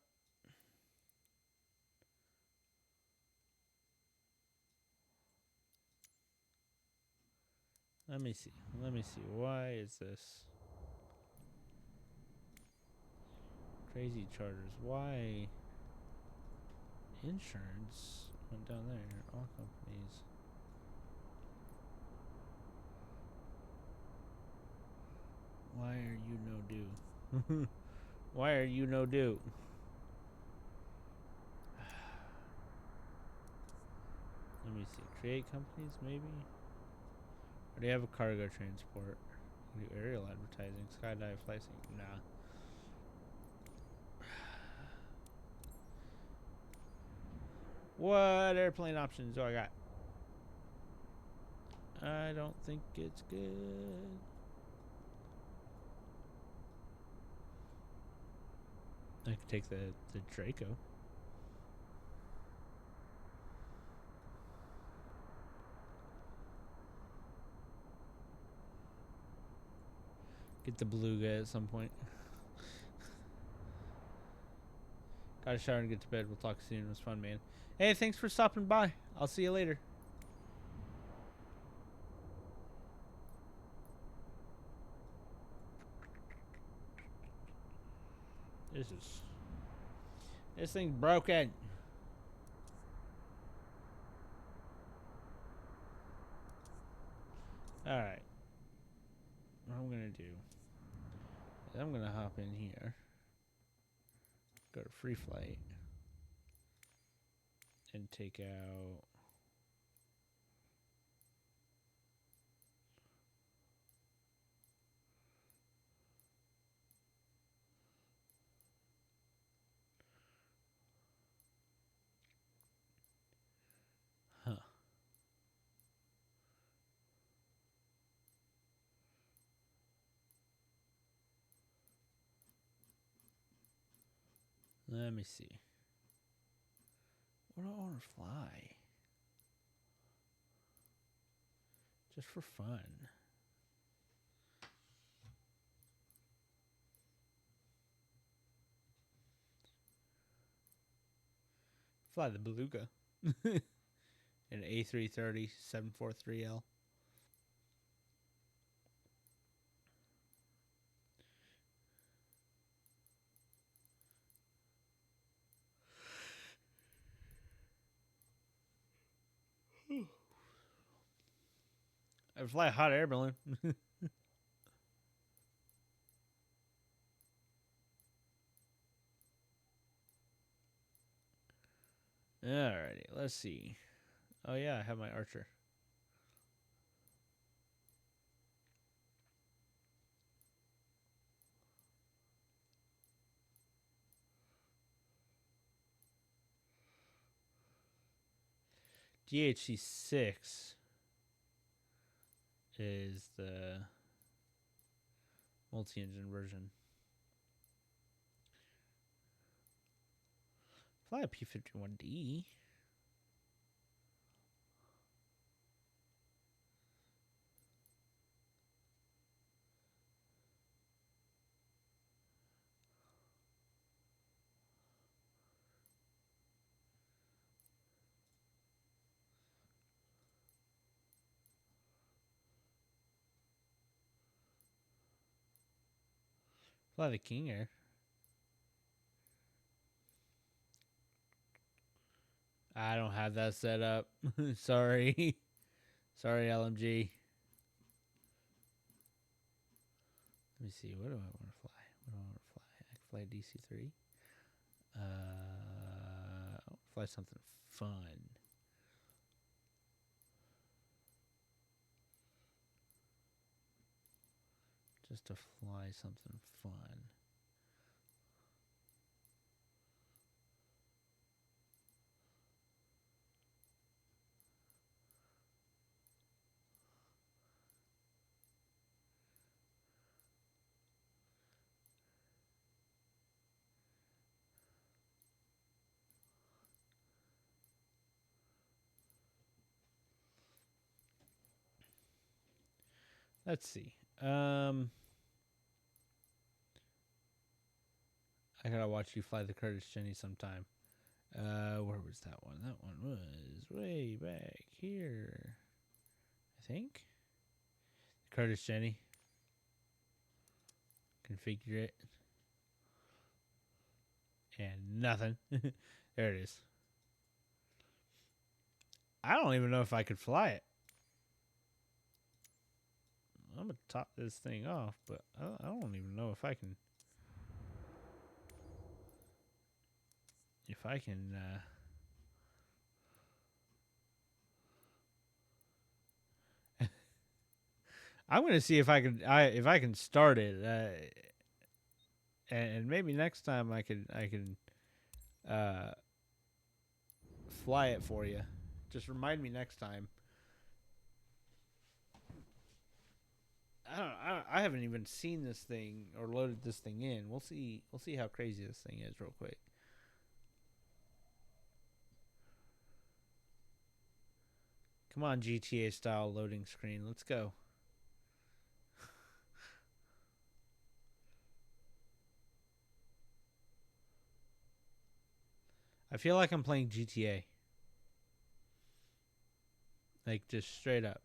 Let me see. Let me see. Why is this? Crazy charters. Why? Insurance went down there. All companies. Why are you no do? Why are you no do? Let me see. Create companies, maybe? Or do you have a cargo transport? Do aerial advertising, skydive, flying? Nah. What airplane options do I got? I don't think it's good. I could take the Draco. Get the Beluga at some point. Got a shower and get to bed. We'll talk soon. It was fun, man. Hey, thanks for stopping by. I'll see you later. This thing's broken. Alright. What I'm gonna do is I'm gonna hop in here. Go to free flight. And take out let me see. Where do I want to fly? Just for fun. Fly the Beluga. An A330 743L. I fly a hot air balloon. Alrighty, let's see. Oh yeah, I have my Archer. DHC-6 is the multi-engine version. Fly a P-51D. Fly the King Air. I don't have that set up. Sorry. Sorry, LMG. Let me see. What do I want to fly? What do I want to fly? I can fly DC-3. I'll fly something fun. Just to fly something fun. Let's see. I gotta watch you fly the Curtis Jenny sometime. Where was that one? That one was way back here, I think. Curtis Jenny. Configure it. And nothing. There it is. I don't even know if I could fly it. I'm gonna top this thing off, but I don't even know if I can. If I can. I'm gonna see if I can. If I can start it, and maybe next time I can fly it for you. Just remind me next time. I haven't even seen this thing or loaded this thing in. We'll see how crazy this thing is real quick. Come on, GTA style loading screen. Let's go. I feel like I'm playing GTA. Like just straight up.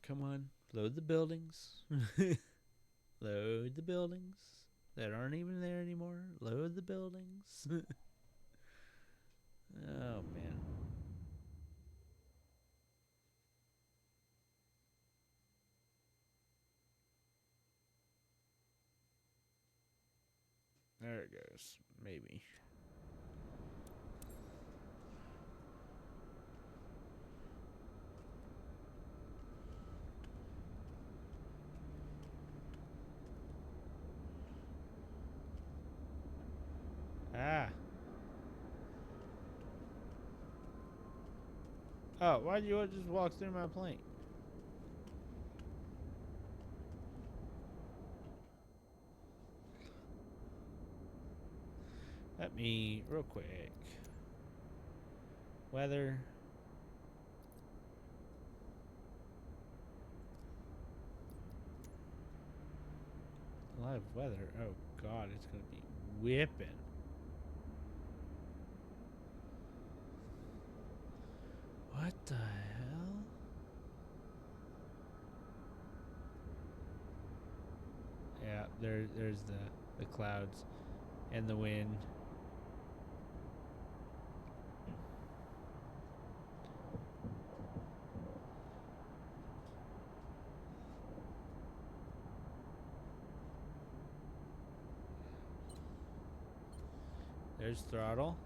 Come on, load the buildings. Load the buildings that aren't even there anymore. Load the buildings. Oh, man. There it goes. Maybe. Ah. Oh, why'd you just walk through my plane? Let me, real quick. Weather. Live weather. Oh, God, it's going to be whipping. What the hell? Yeah, there's the clouds and the wind. There's throttle.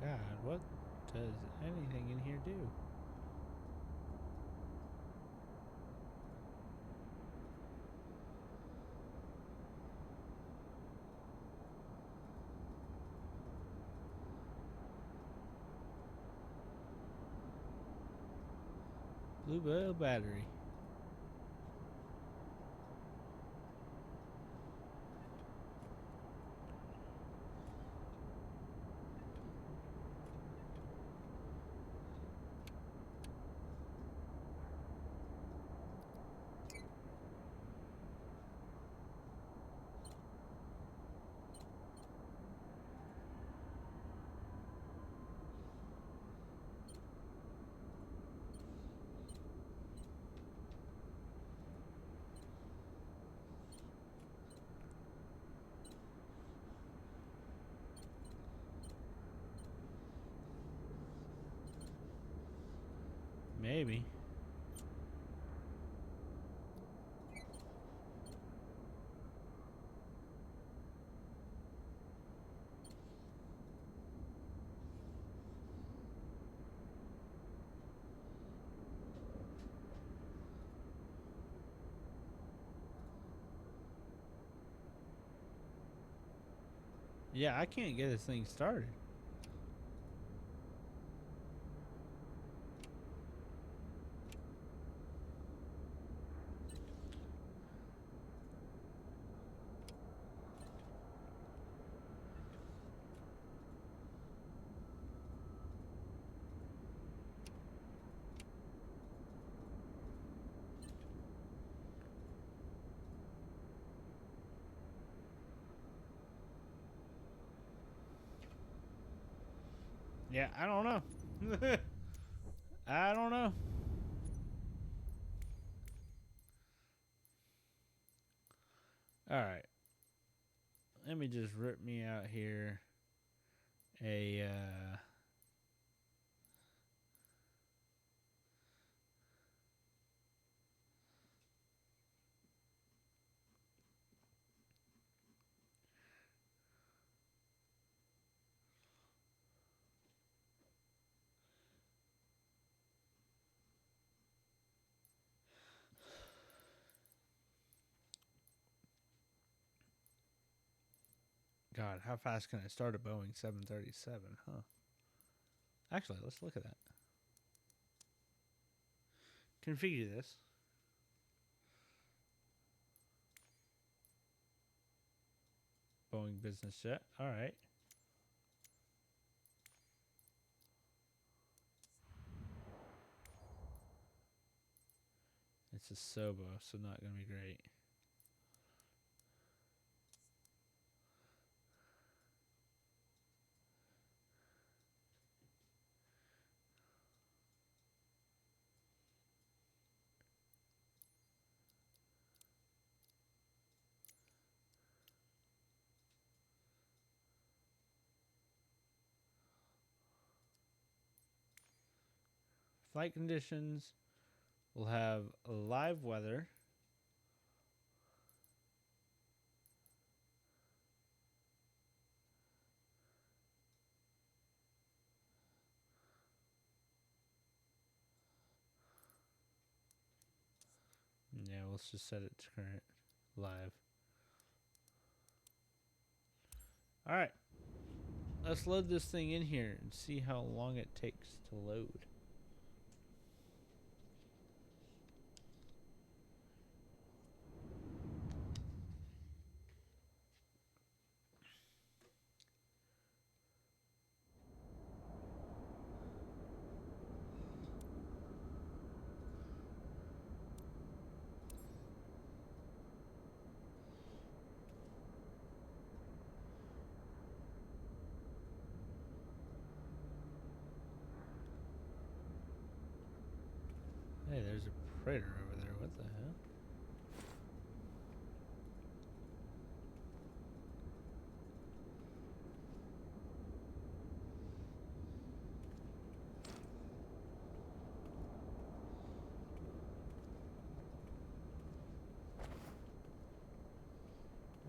God, what does anything in here do? Bluebell battery. Maybe. Yeah, I can't get this thing started. Yeah, I don't know. I don't know. All right. Let me just rip me out here a God, how fast can I start a Boeing 737, huh? Actually, let's look at that. Configure this. Boeing business jet. All right. It's a Sobo, so not going to be great. Flight conditions. We'll have live weather. Yeah, let's just set it to current live. All right. Let's load this thing in here and see how long it takes to load. Hey, there's a Praetor over there. What the hell?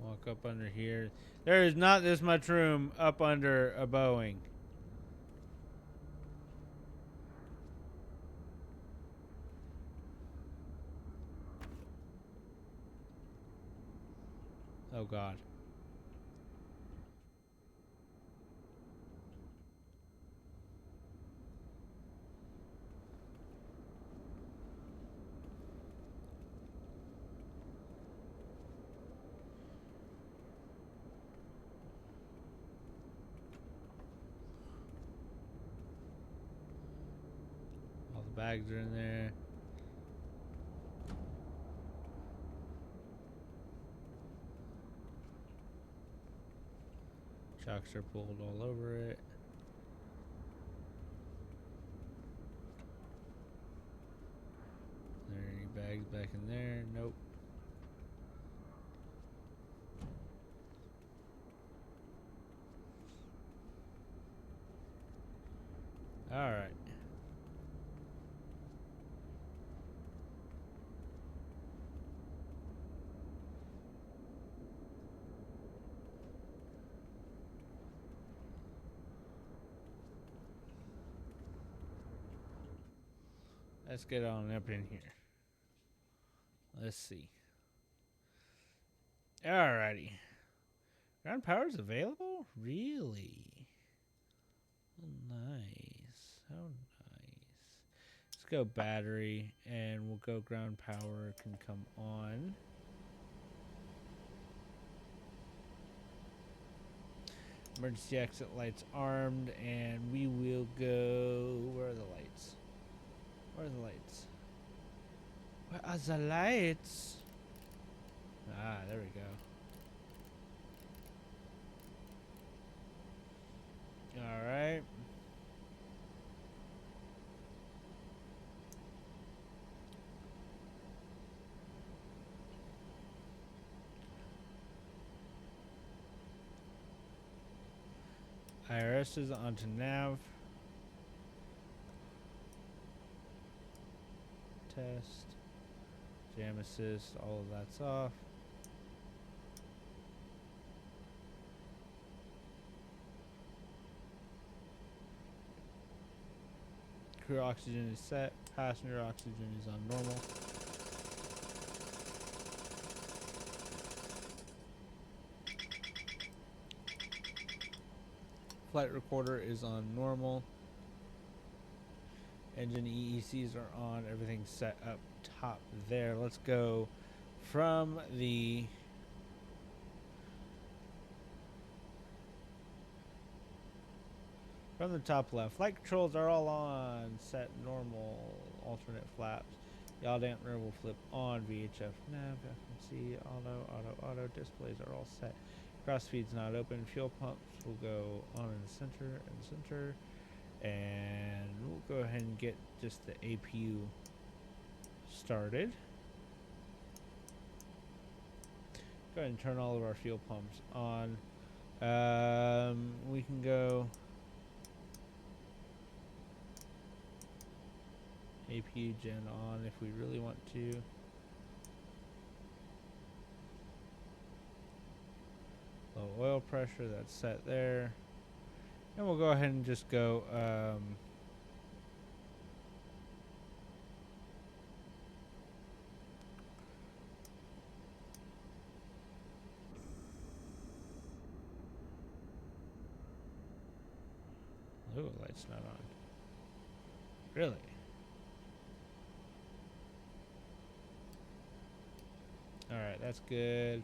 Walk up under here. There is not this much room up under a Boeing. Oh, God. bags are in there. Chocks are pulled all over it. Are there any bags back in there? Nope. Alright. Let's get on up in here. Let's see. Alrighty. Ground power's available? Really? Oh, nice. How nice. Let's go battery, and we'll go ground power can come on. Emergency exit lights armed, and we will go... Where are the lights? Where are the lights? Where are the lights? Ah, there we go. Alright. IRS is onto nav. Test. Jam assist, all of that's off. Crew oxygen is set. Passenger oxygen is on normal. Flight recorder is on normal. Engine EECs are on. Everything's set up top there. Let's go from the top left. Flight controls are all on. Set normal. Alternate flaps. Yaw dampener will flip on. VHF nav. FMC auto displays are all set. Cross feed's not open. Fuel pumps will go on in the center and we'll go ahead and get just the APU started. Go ahead and turn all of our fuel pumps on. We can go APU gen on if we really want to. Low oil pressure, that's set there. And we'll go ahead and just go ooh, light's not on. Really? Alright, that's good.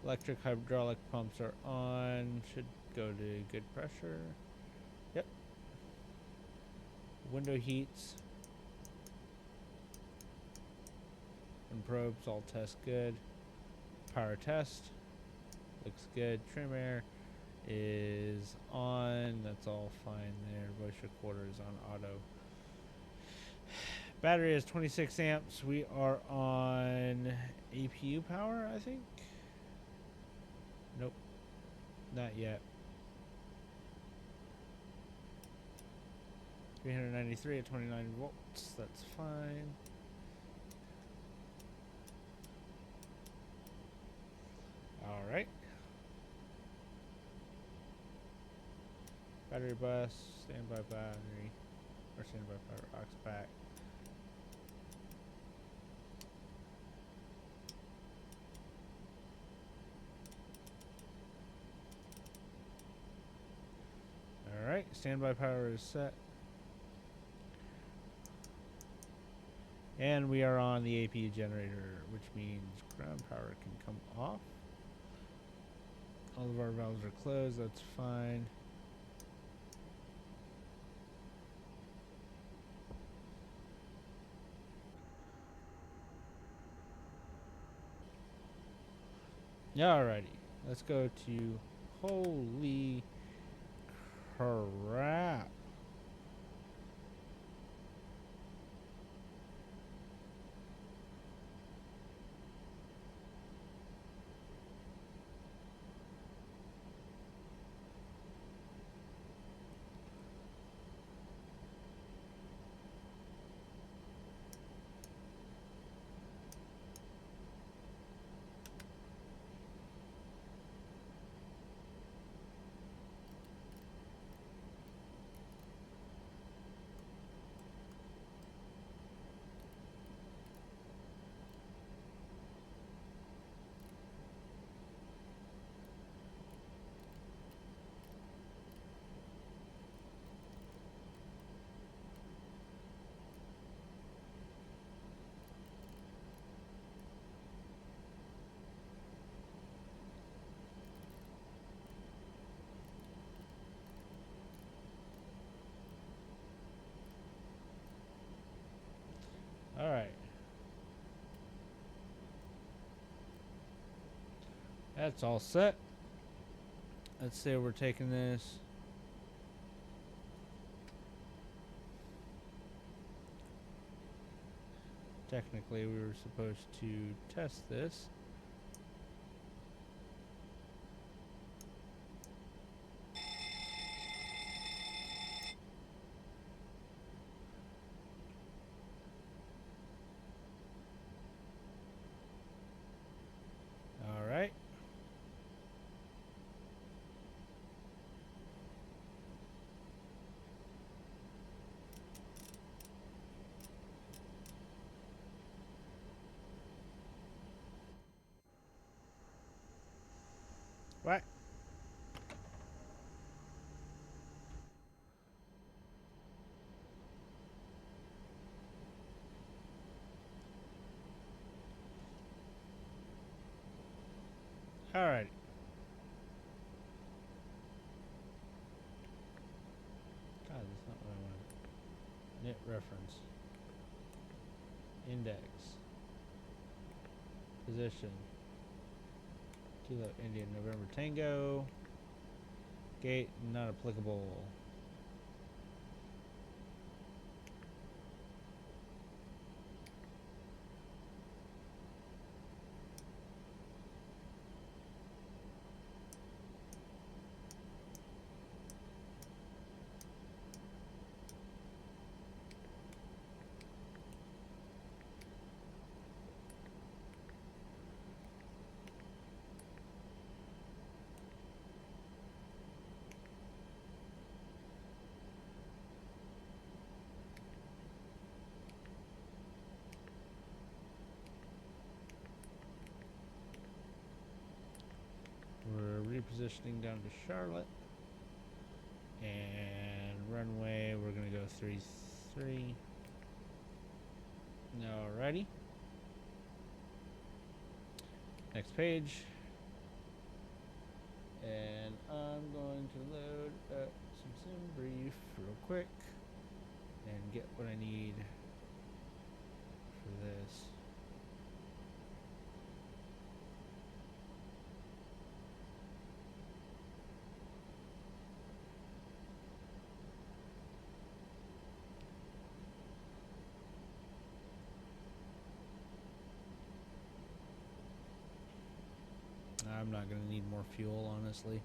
Electric hydraulic pumps are on. Should go to good pressure. Yep. Window heats. And probes all test good. Power test. Looks good. Trim air is on. That's all fine there. Voice recorder is on auto. Battery is 26 amps. We are on APU power, I think. Nope. Not yet. 393 at 29 volts. That's fine. Alright. Battery bus. Standby battery. Or standby power aux back. Alright, standby power is set. And we are on the APU generator, which means ground power can come off. All of our valves are closed, that's fine. Alrighty, let's go to holy crap. Alright. That's all set. Let's say we're taking this. Technically, we were supposed to test this. Alright. Right. Alright. God, that's not what I wanted. Knit reference. Index. Position. Kilo Indian November Tango. Gate not applicable. We're repositioning down to Charlotte. And runway, we're going to go 3-3. Alrighty. Next page. And I'm going to load up some sim brief real quick and get what I need for this. I'm not going to need more fuel, honestly.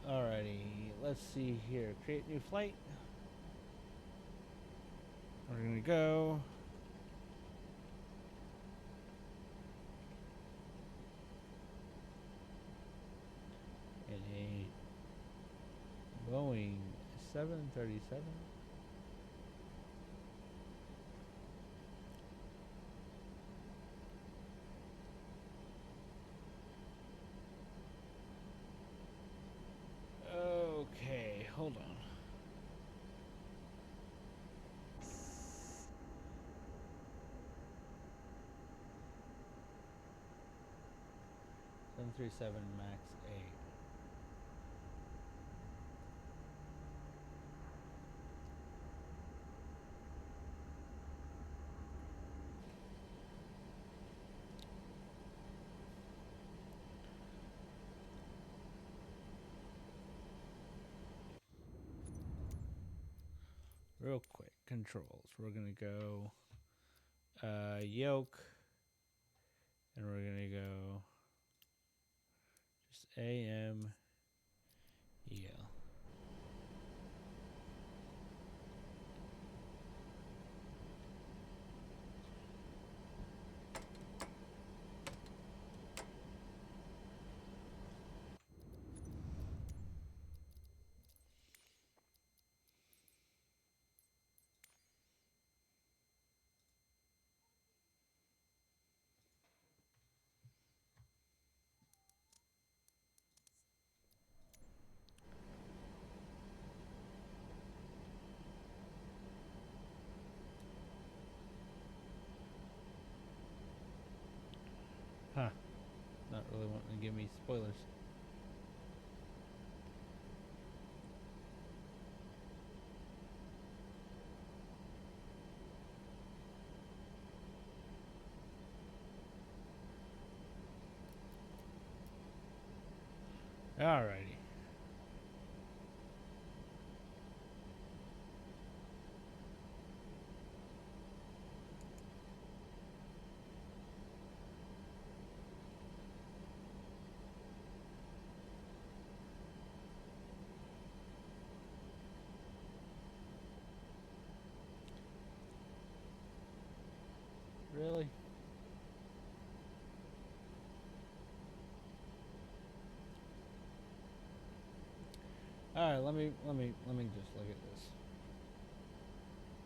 Alrighty, let's see here. Create new flight. We're going to go. Boeing 737. Okay, hold on. 737 MAX 8. Real quick, controls. We're going to go yoke, and we're going to go just AM, EL. Huh. Not really wanting to give me spoilers. Alrighty. Really? All right, let me just look at this.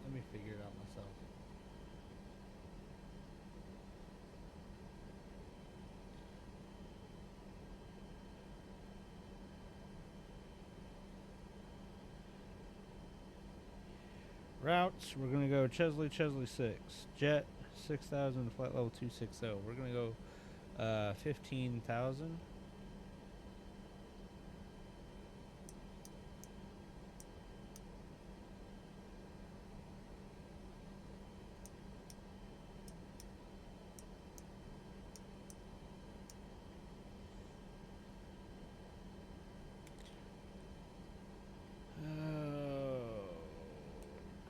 Let me figure it out myself. Routes, we're gonna go Chesley 6, Jet 6,000, flight level 260. We're gonna go 15,000.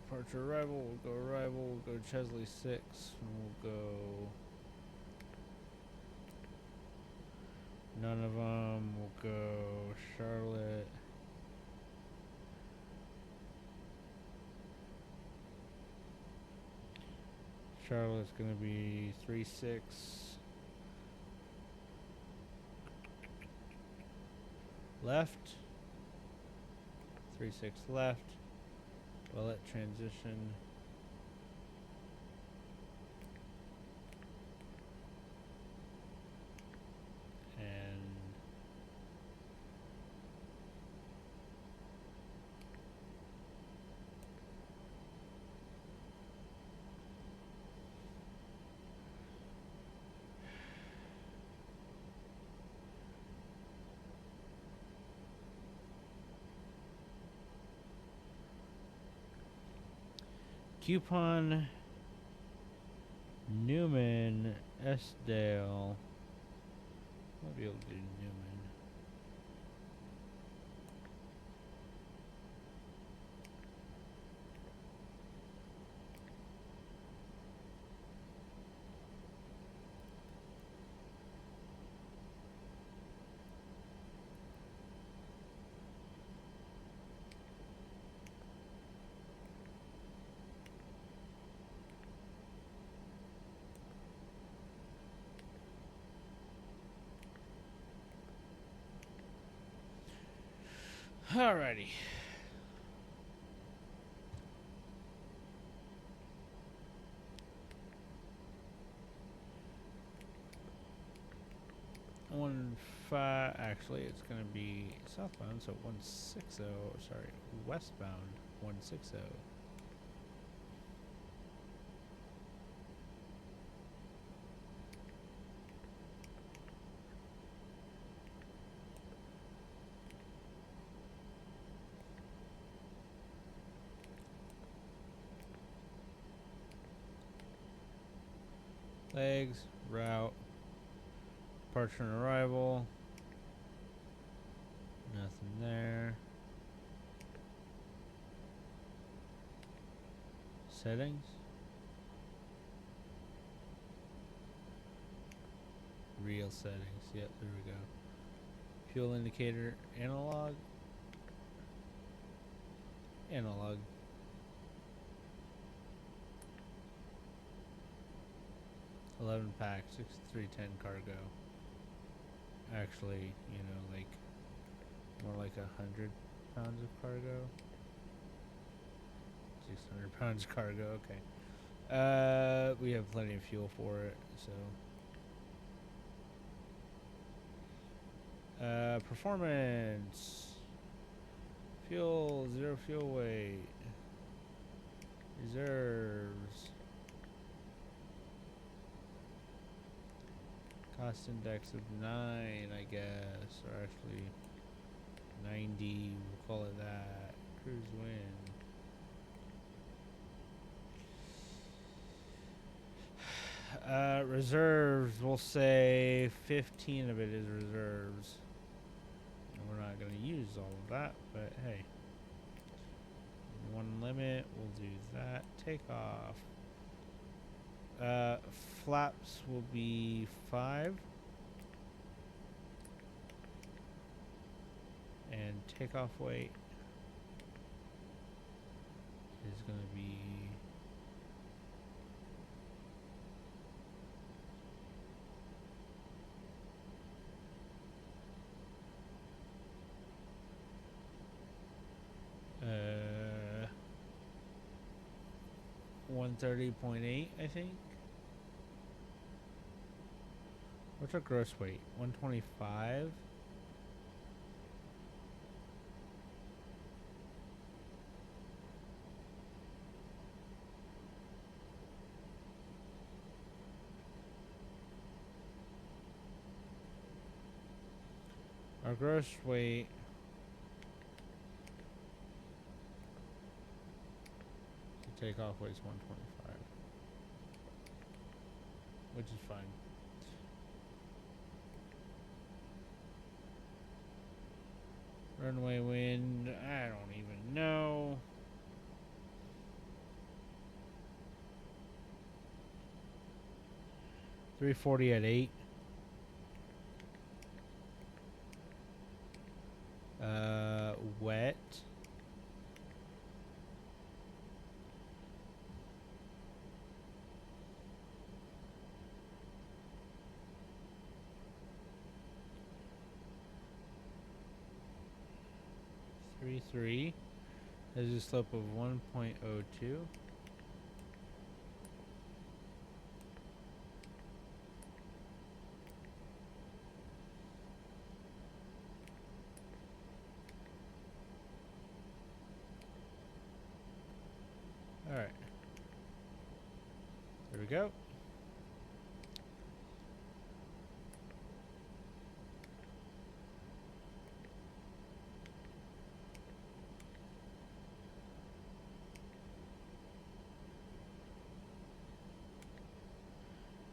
Departure arrival, we'll go Chesley 6, and we'll go none of them, we'll go Charlotte. Charlotte's gonna be 3-6. Left. 3-6 left. Well, let transition. And Coupon, Newman, Esdale. Might be able to do Newman. Alrighty. Actually, it's gonna be southbound, so 160. Sorry, westbound 160. Legs, route, departure and arrival. Nothing there. Settings. Real settings. Yep, there we go. Fuel indicator, analog. Analog. $11 pack, 6310 cargo. Actually, you know, like more like 100 pounds of cargo. 600 pounds cargo. Okay. We have plenty of fuel for it, so. Performance. Fuel, 0 fuel weight. Reserves. Cost index of 9, I guess, or actually 90, we'll call it that. Cruise wind. Reserves, we'll say 15 of it is reserves. And we're not going to use all of that, but hey. One limit, we'll do that. Take off. Flaps will be 5. And takeoff weight is going to be uh 130.8, I think. What's our gross weight? 125. Our gross weight to take off weight is 125, which is fine. Runway wind, I don't even know. $340 at 8. Wet. Three has a slope of 1.02. All right, there we go.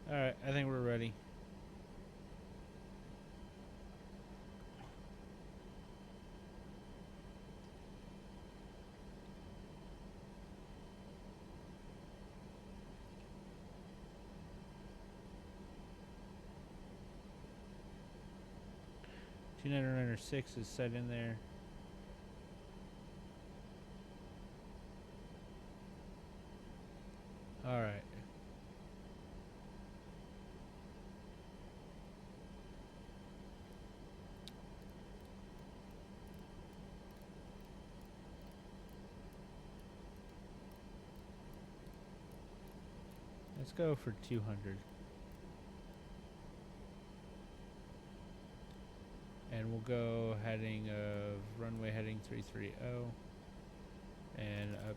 All right, I think we're ready. $299.06 is set in there. All right. Let's go for 200. And we'll go heading of runway heading 330 and up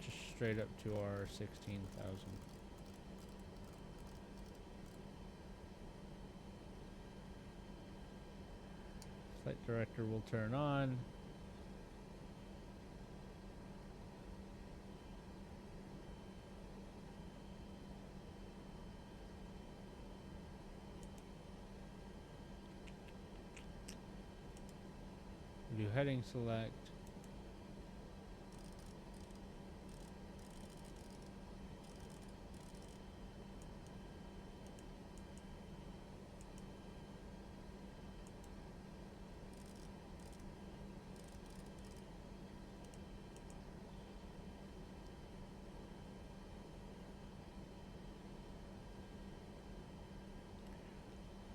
just straight up to our 16,000. Flight director will turn on. heading select.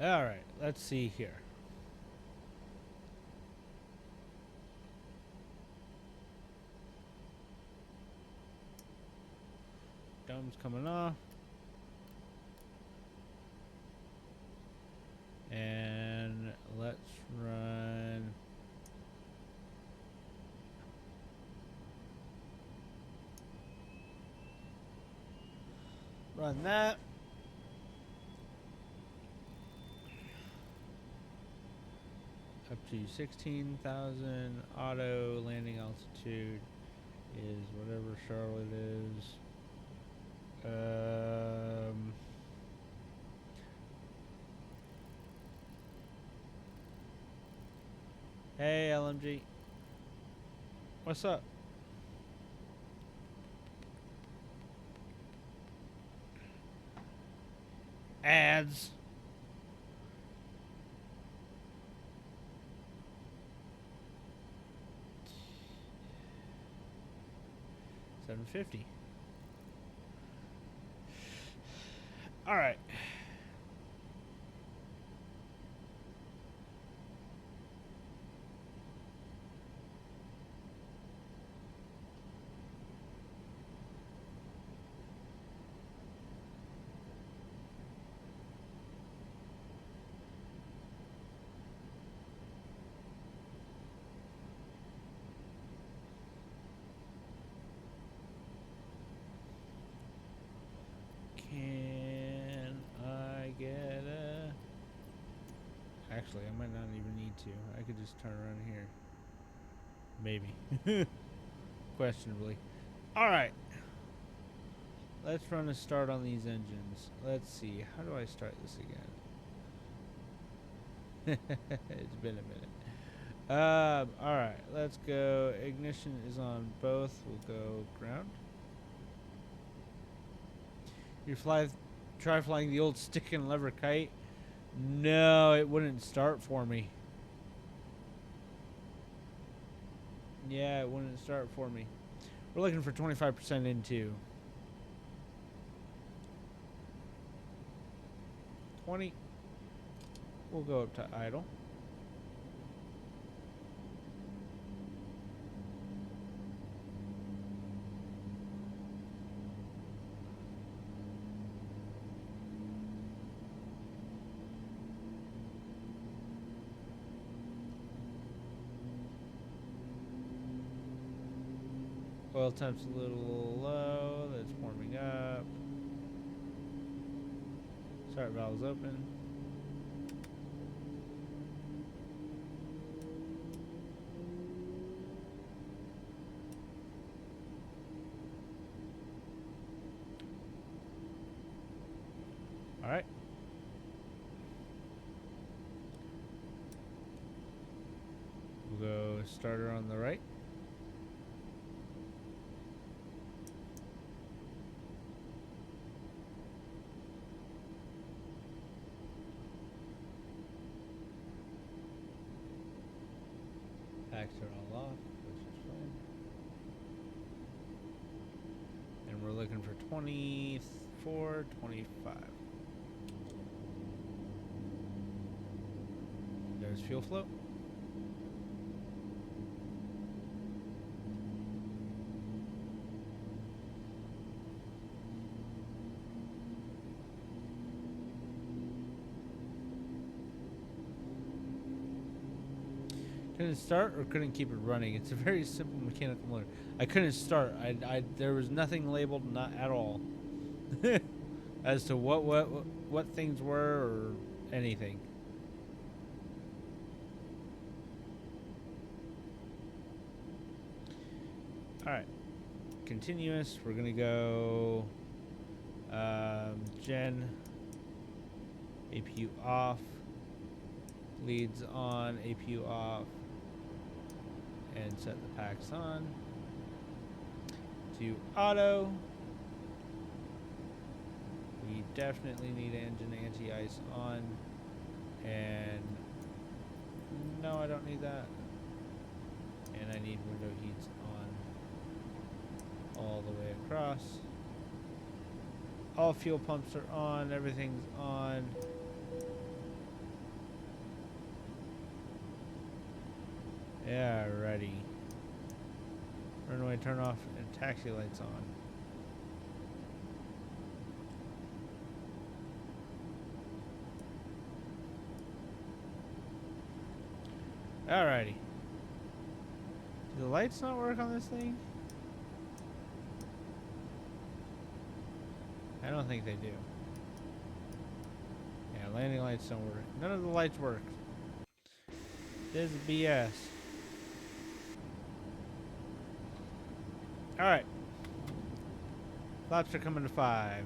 All right, let's see here. Dome's coming off. And let's run that. Up to 16,000. Auto landing altitude is whatever Charlotte is. Hey LMG, what's up? Ads. $750. All right. Can I get a... Actually, I might not even need to. I could just turn around here. Maybe. Questionably. Alright. Let's run a start on these engines. Let's see. How do I start this again? It's been a minute. Alright. Let's go. Ignition is on both. We'll go ground. You try flying the old stick and lever kite? No, it wouldn't start for me. Yeah, it wouldn't start for me. We're looking for 25% into 20. We'll go up to idle. Oil temp's a little low. That's warming up. Start valves open. All right. We'll go starter on the right. Packs are all off, which is fine. And we're looking for 24, 25. There's fuel flow. Couldn't start or couldn't keep it running. It's a very simple mechanical motor. I couldn't start. There was nothing labeled, not at all, as to what things were or anything. All right, continuous. We're gonna go gen APU off, leads on, APU off. and set the packs on to auto. We definitely need engine anti-ice on, and no, I don't need that. And I need window heats on all the way across. All fuel pumps are on, everything's on. Yeah, ready. Runway turn off and taxi lights on. Alrighty. Do the lights not work on this thing? I don't think they do. Yeah, landing lights don't work. None of the lights work. This is BS. Alright. Flaps are coming to 5.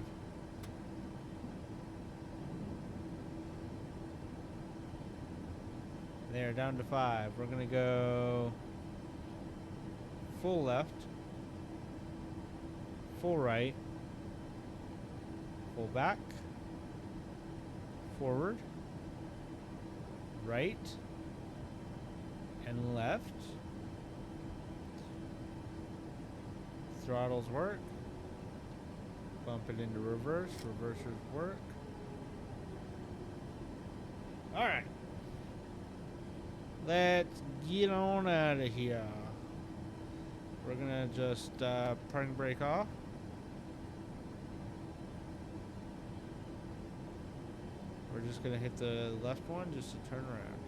There, down to 5. We're gonna go full left, full right, full back, forward, right, and left. Throttles work. Bump it into reverse. Reversers work. Alright. Let's get on out of here. We're gonna just parking brake off. We're just gonna hit the left one just to turn around.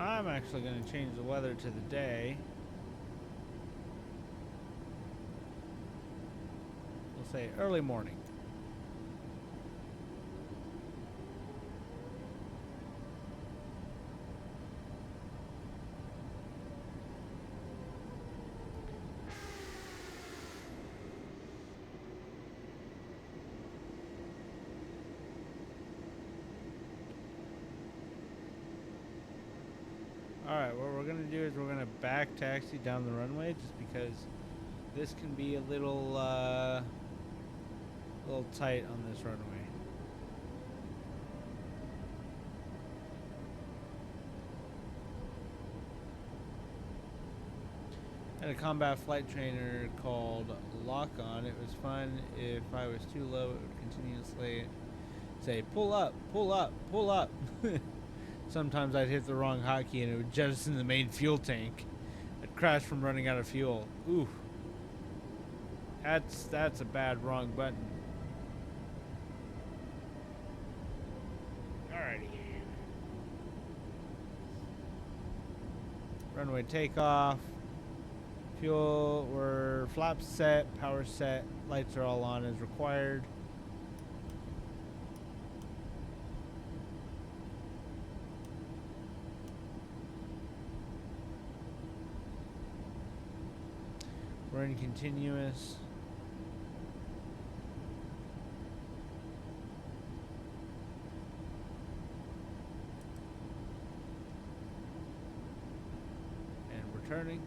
I'm actually going to change the weather to the day. We'll say early morning. Alright, what we're going to do is we're going to back taxi down the runway just because this can be a little tight on this runway. I had a combat flight trainer called Lock On. It was fun. If I was too low, it would continuously say, pull up, pull up, pull up. Sometimes I'd hit the wrong hotkey and it would jettison the main fuel tank. I'd crash from running out of fuel. Ooh. That's a bad wrong button. Alrighty. Runway takeoff. Fuel, we're flaps set, power set, lights are all on as required. We're in continuous. And we're turning.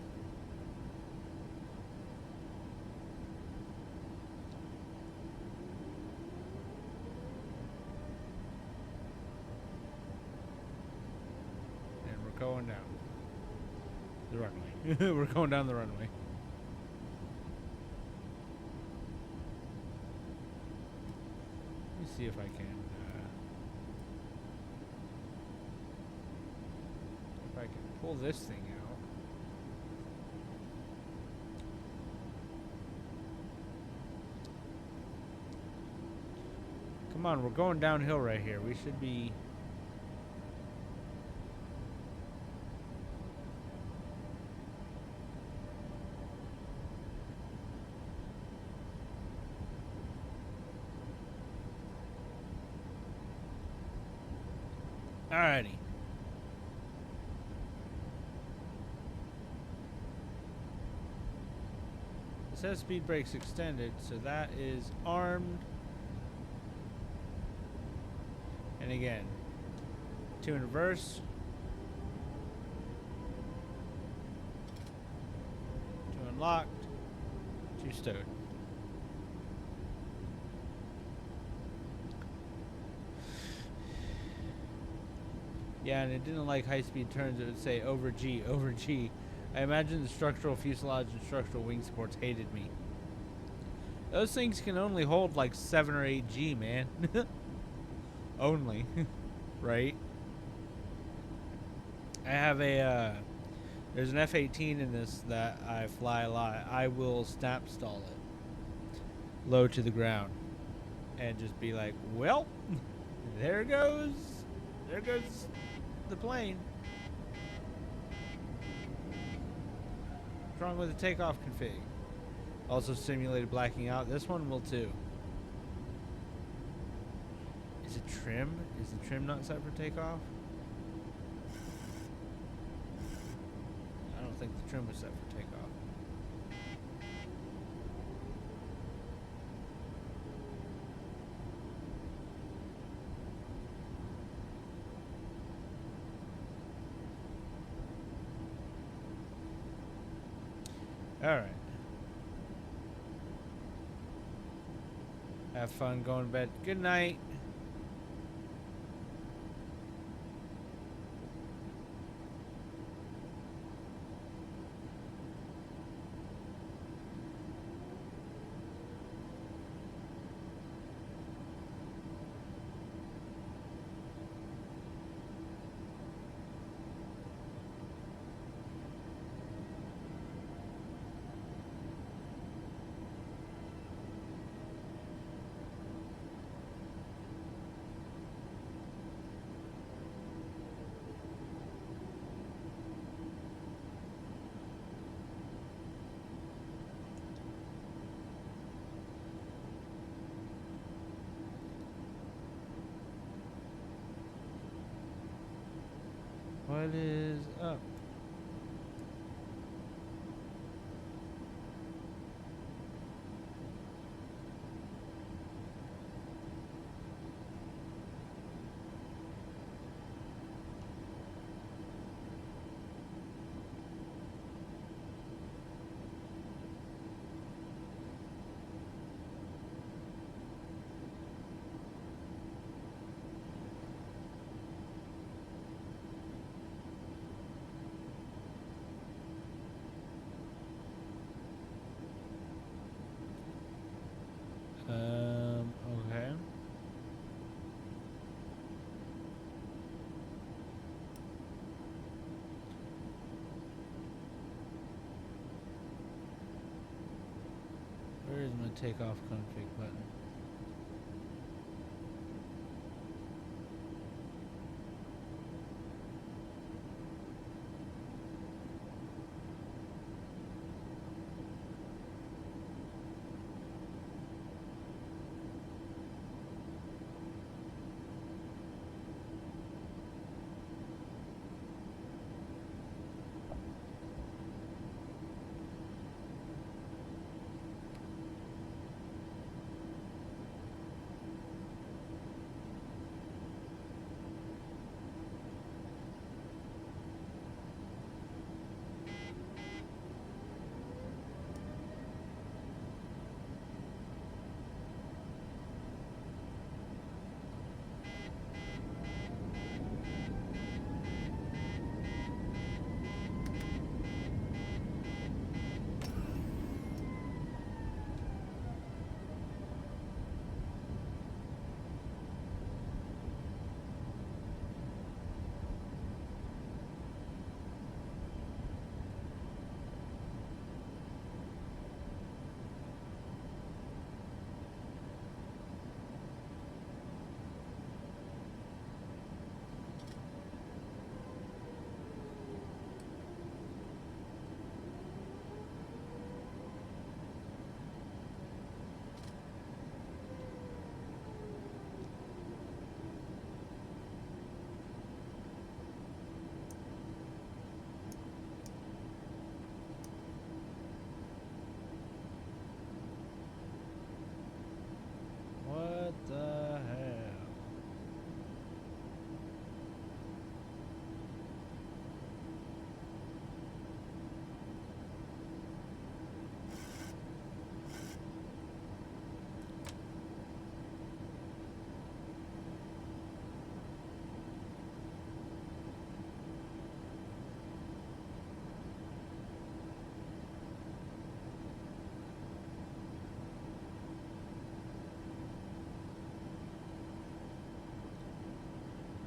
And we're going down the runway. We're going down the runway. See if I can pull this thing on, we're going downhill right here. We should be... Alrighty. It says speed brakes extended, so that is armed. And again, 2 in reverse. 2 unlocked. 2 stowed. Yeah, and it didn't like high-speed turns. It would say over G, over G. I imagine the structural fuselage and structural wing supports hated me. Those things can only hold like 7 or 8 G, man. Only. Right? I have a, there's an F-18 in this that I fly a lot. I will snap stall it low to the ground and just be like, well, there goes the plane. What's wrong with the takeoff config? Also simulated blacking out. This one will too. Is it trim? Is the trim not set for takeoff? I don't think the trim was set for takeoff. Alright. Have fun going to bed. Good night. What is up? Okay. Where is my takeoff config button?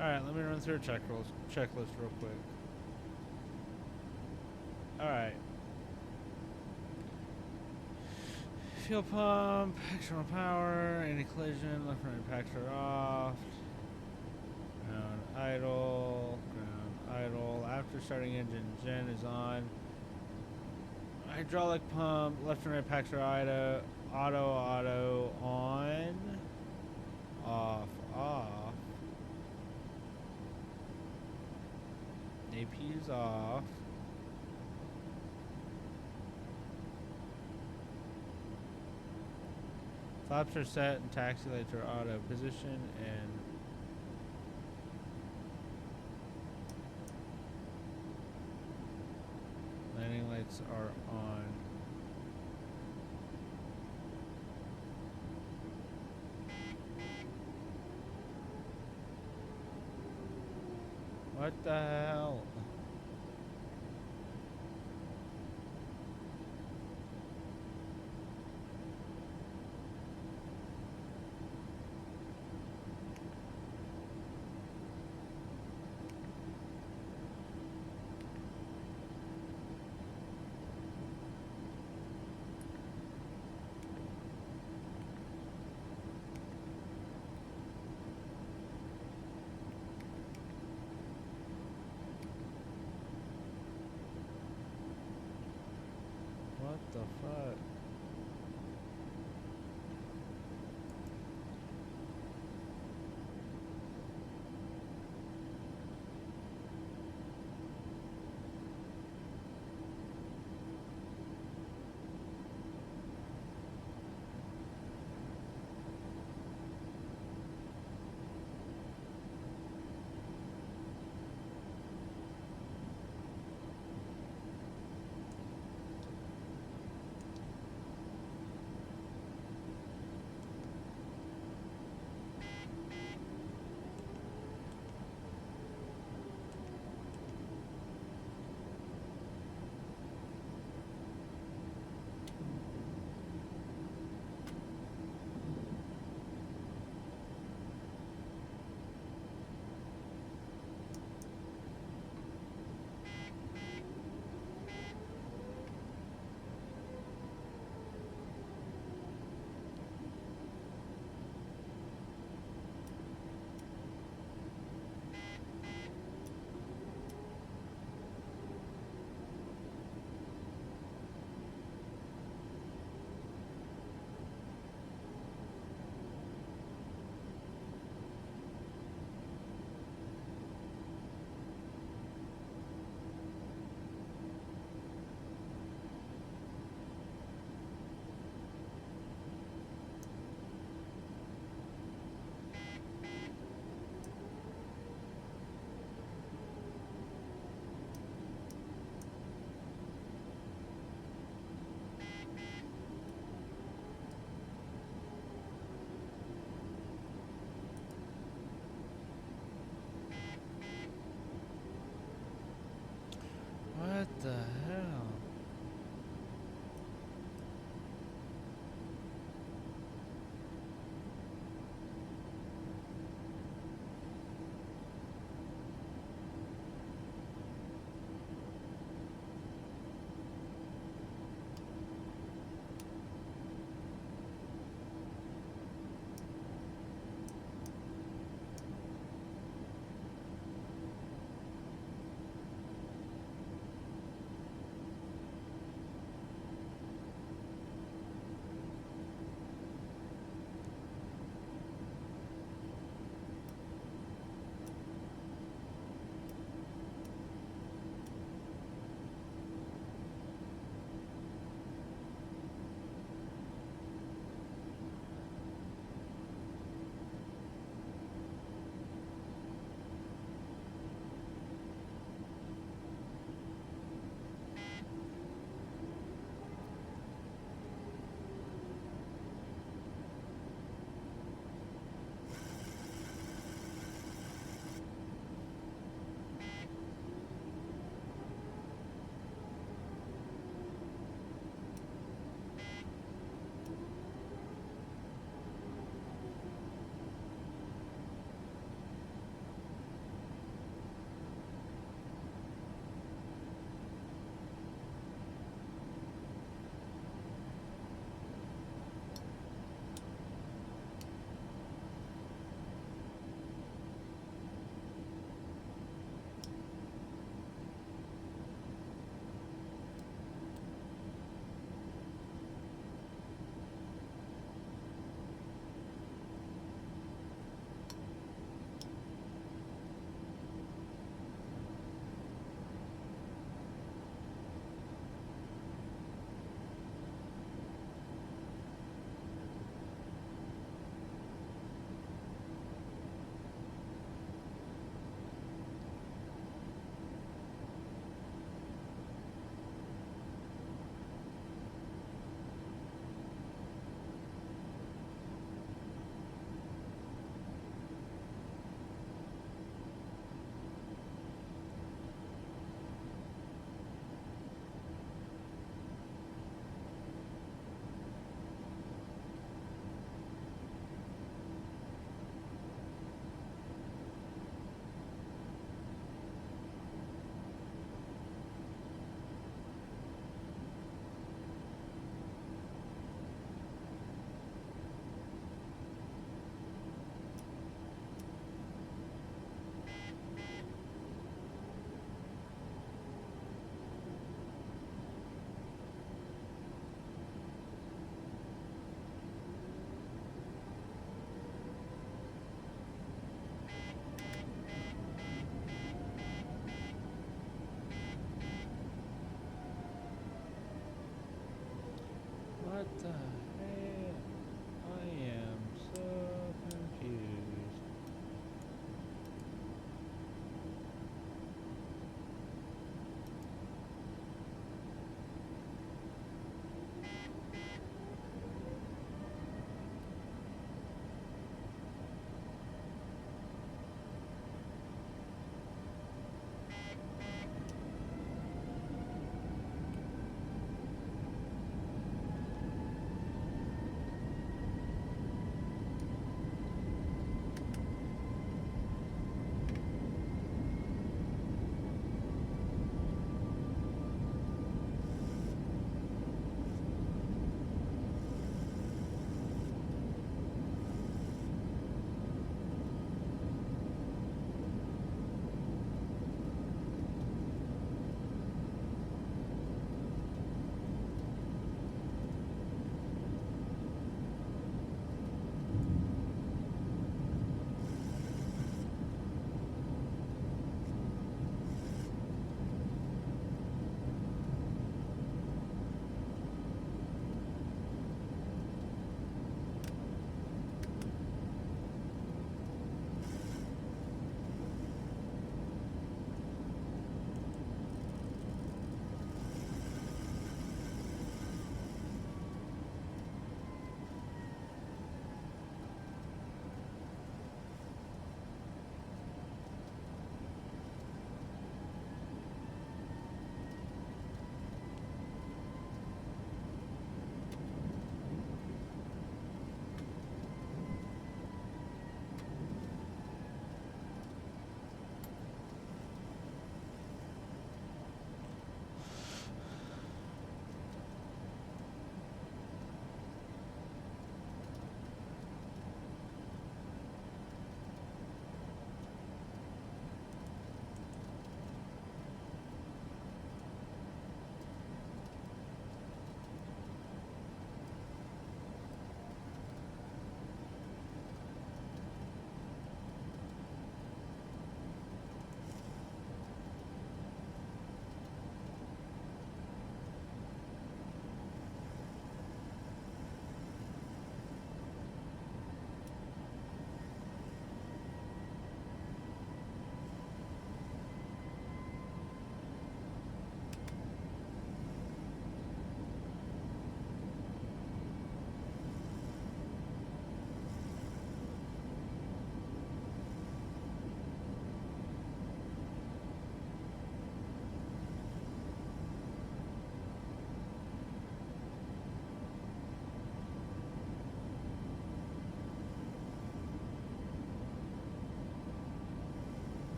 Alright, let me run through a checklist real quick. Alright. Fuel pump, external power, anti-collision, left and right packs are off. Ground idle, ground idle. After starting engine, gen is on. Hydraulic pump, left and right packs are auto, on. Off. APU's off. Flaps are set and taxi lights are auto position and landing lights are on. What the hell? What the fuck? What the hell? the hell? I am so confused.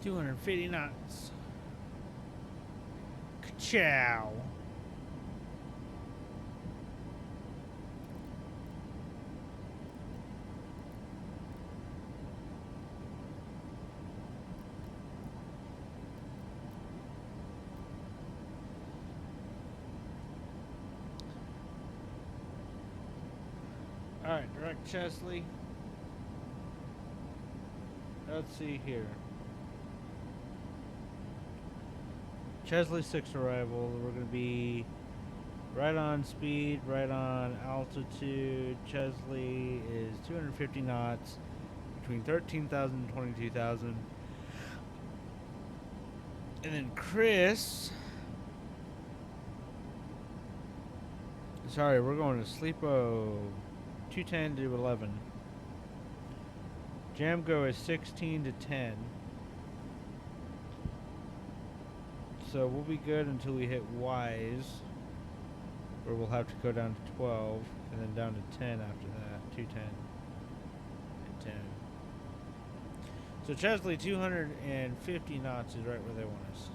$250 knots. Ka-chow. Alright, direct Chesley. Let's see here. Chesley 6 arrival. We're going to be right on speed, right on altitude. Chesley is 250 knots, between 13,000 and 22,000. And then Chris. Sorry, we're going to Sleepo 210 to 11. Jamgo is 16 to 10. So we'll be good until we hit Wise, where we'll have to go down to 12 and then down to 10 after that. 210 and 10. So Chesley, 250 knots is right where they want us.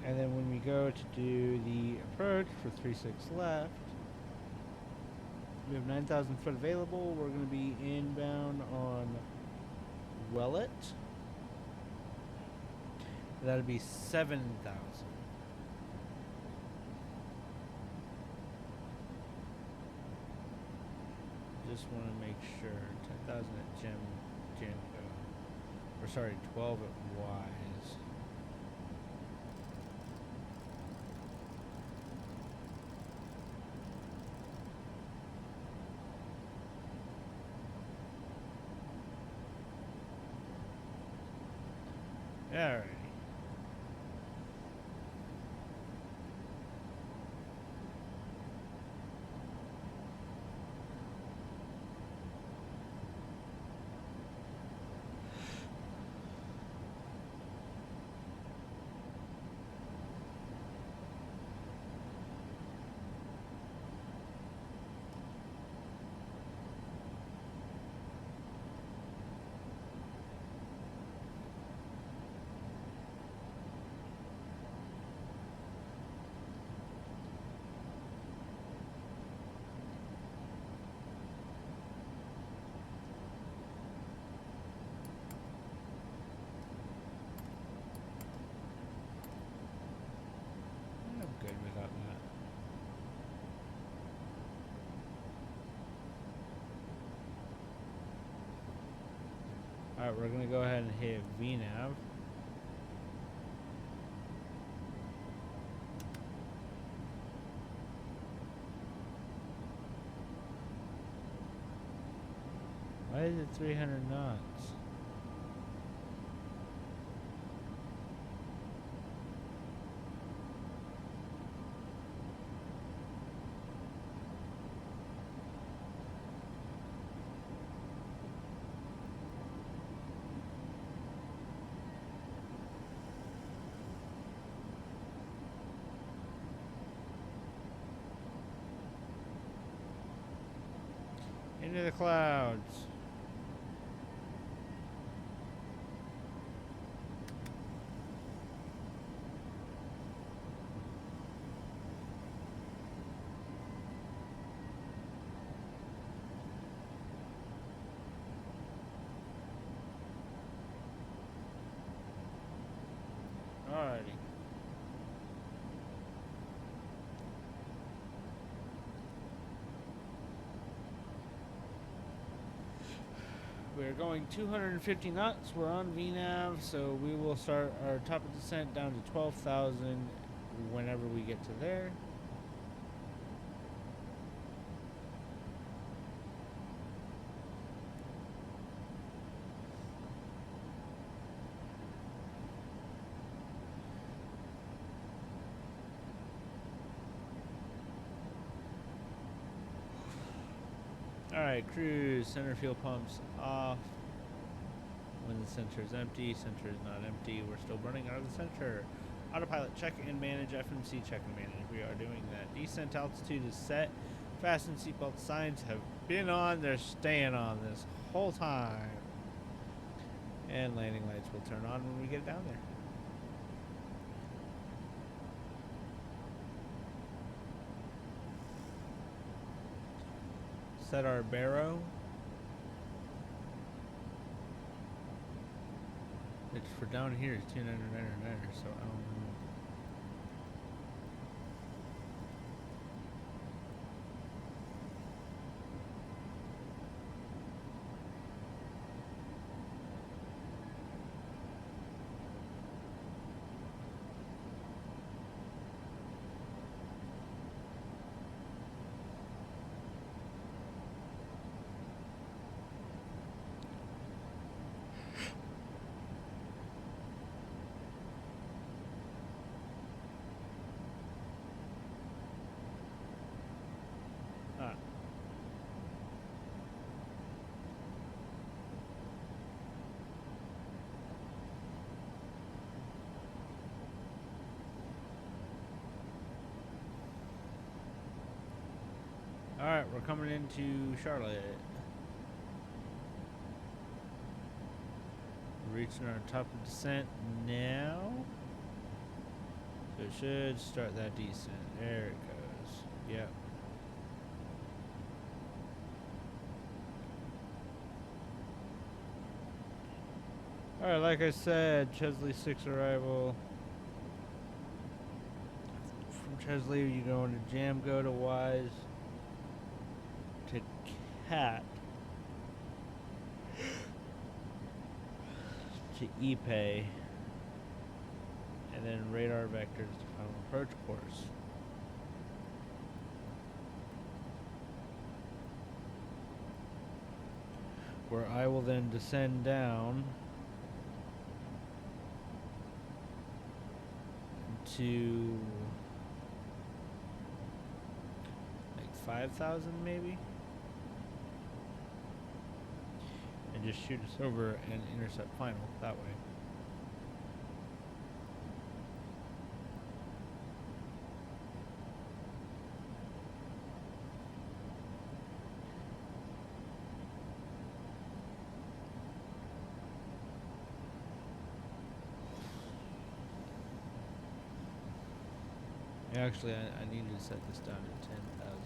And then when we go to do the approach for 36 left, we have 9,000 foot available. We're going to be inbound on Wellet. That'll be 7,000. Just want to make sure. 10,000 at Jamgo. Or sorry, 12 at Wise. Alrighty. I'm good without that. Alright, we're going to go ahead and hit VNAV. Why is it 300 knots? Into the clouds. Alrighty. We're going 250 knots. We're on VNAV, so we will start our top of descent down to 12,000 whenever we get to there. Alright, cruise, center fuel pumps off. When the center is empty, center is not empty. We're still burning out of the center. Autopilot, check and manage, FMC, check and manage. We are doing that. Descent altitude is set. Fasten seatbelt signs have been on. They're staying on this whole time. And landing lights will turn on when we get down there. set our barrow. It's for down here is 299, so I don't know. Alright, we're coming into Charlotte. Reaching our top of descent now. So it should start that descent. There it goes. Yep. Alright, like I said, Chesley 6 arrival. From Chesley, you go into Jam, go to Wise. To Cat to Ipe, and then radar vectors to final approach course. Where I will then descend down to like 5,000 maybe. And just shoot us over and intercept final that way. Actually, I need to set this down to 10,000.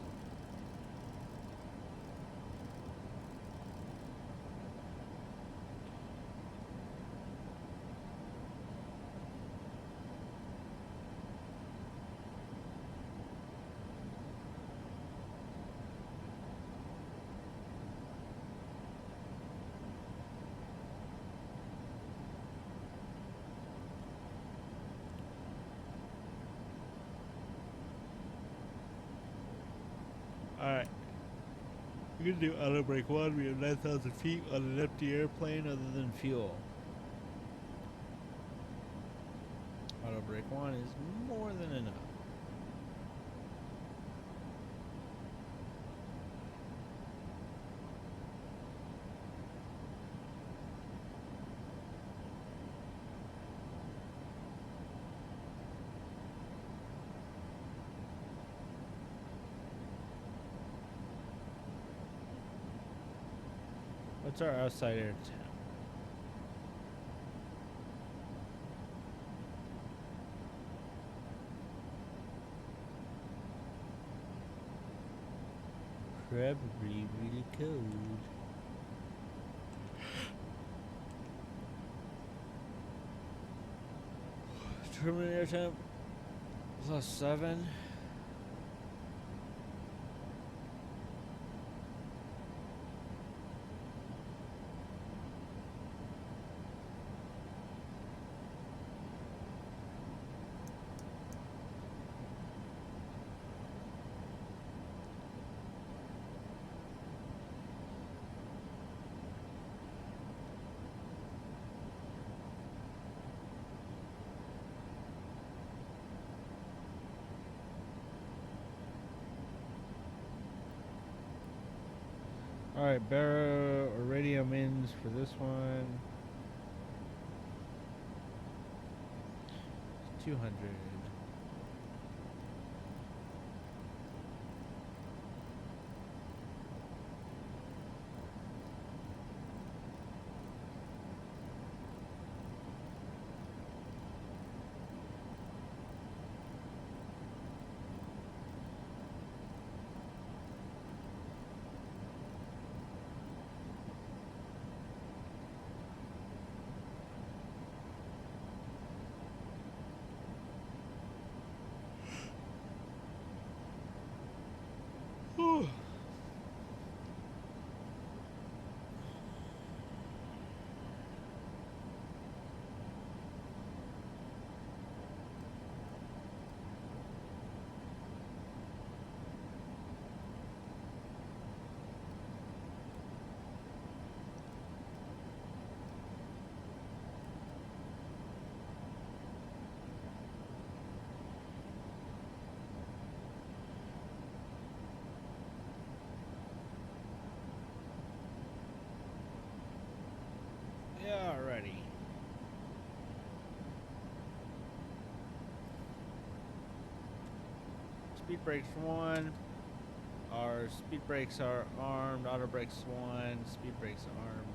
Alright. We're gonna do auto brake 1. We have 9,000 feet on an empty airplane other than fuel. Auto brake 1 is more than enough. What's our outside air temp? Probably really cold. Terminal air temp +7. Alright, Barrow or radio ins for this one. 200. speed brakes 1. Our speed brakes are armed. Auto brakes 1. Speed brakes armed.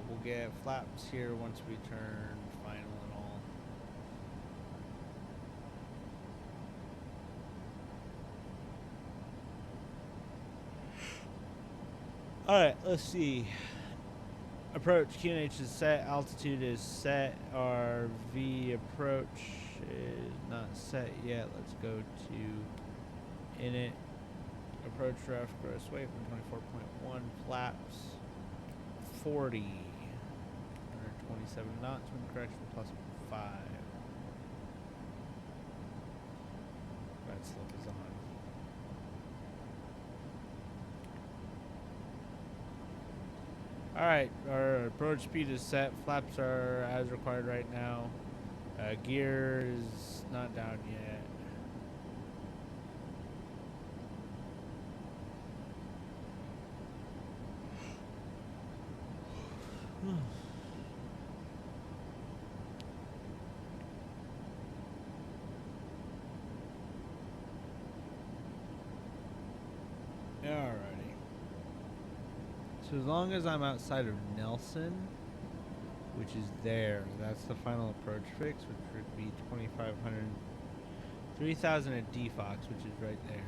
We'll get flaps here once we turn final and all. Alright, let's see. Approach. QNH is set. Altitude is set. Our V approach is not set yet. Let's go to init. Approach rough. Gross weight 124.1. Flaps 40. 127 knots. Wind correction plus 5. That slope is on. Alright, our approach speed is set. Flaps are as required right now. Gear is not down yet. Alrighty. So as long as I'm outside of Nelson, which is there, that's the final approach fix, which would be 2,500, 3,000 at DFox, which is right there.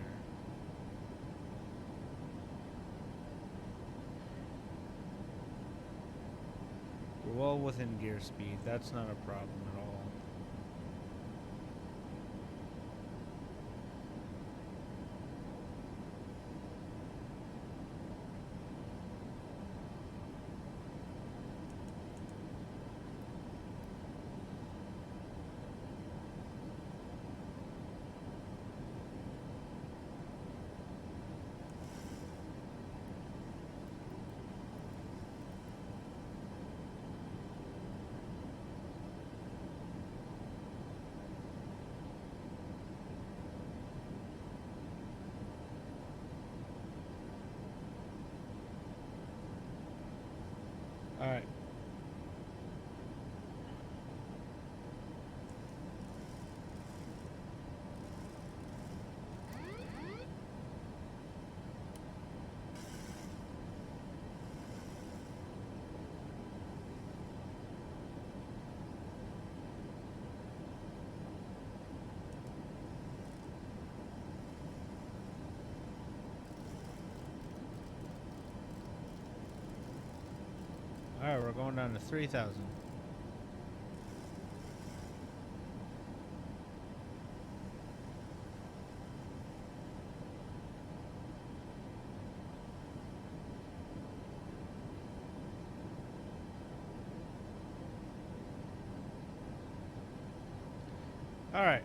We're well within gear speed. That's not a problem at all. Alright. Alright, we're going down to 3,000. Alright.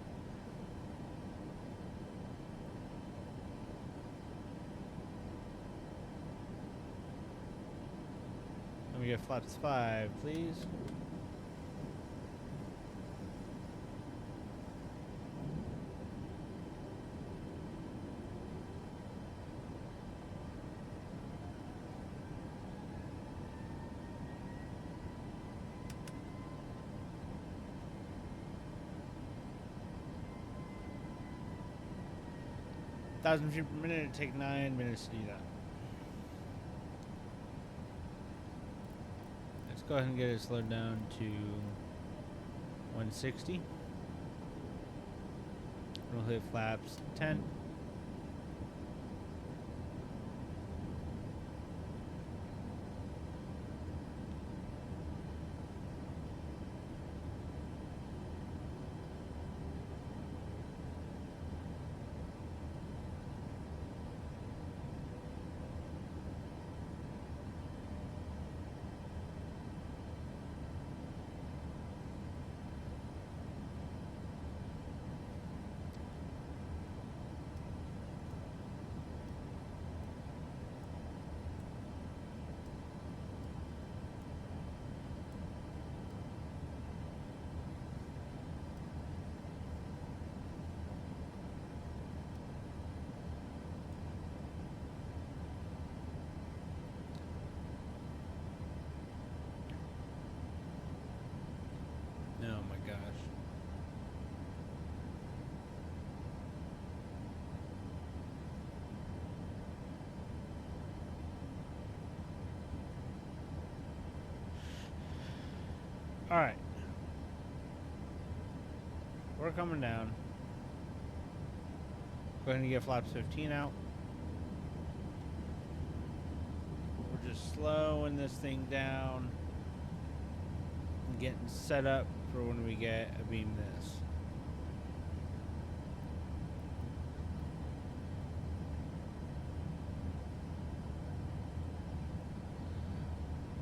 Let me get flaps 5, please. Thousand feet per minute, it'd take 9 minutes to do that. Let's go ahead and get it slowed down to 160. We'll hit flaps 10. Alright. We're coming down. Going to get flaps 15 out. We're just slowing this thing down and getting set up for when we get a beam this.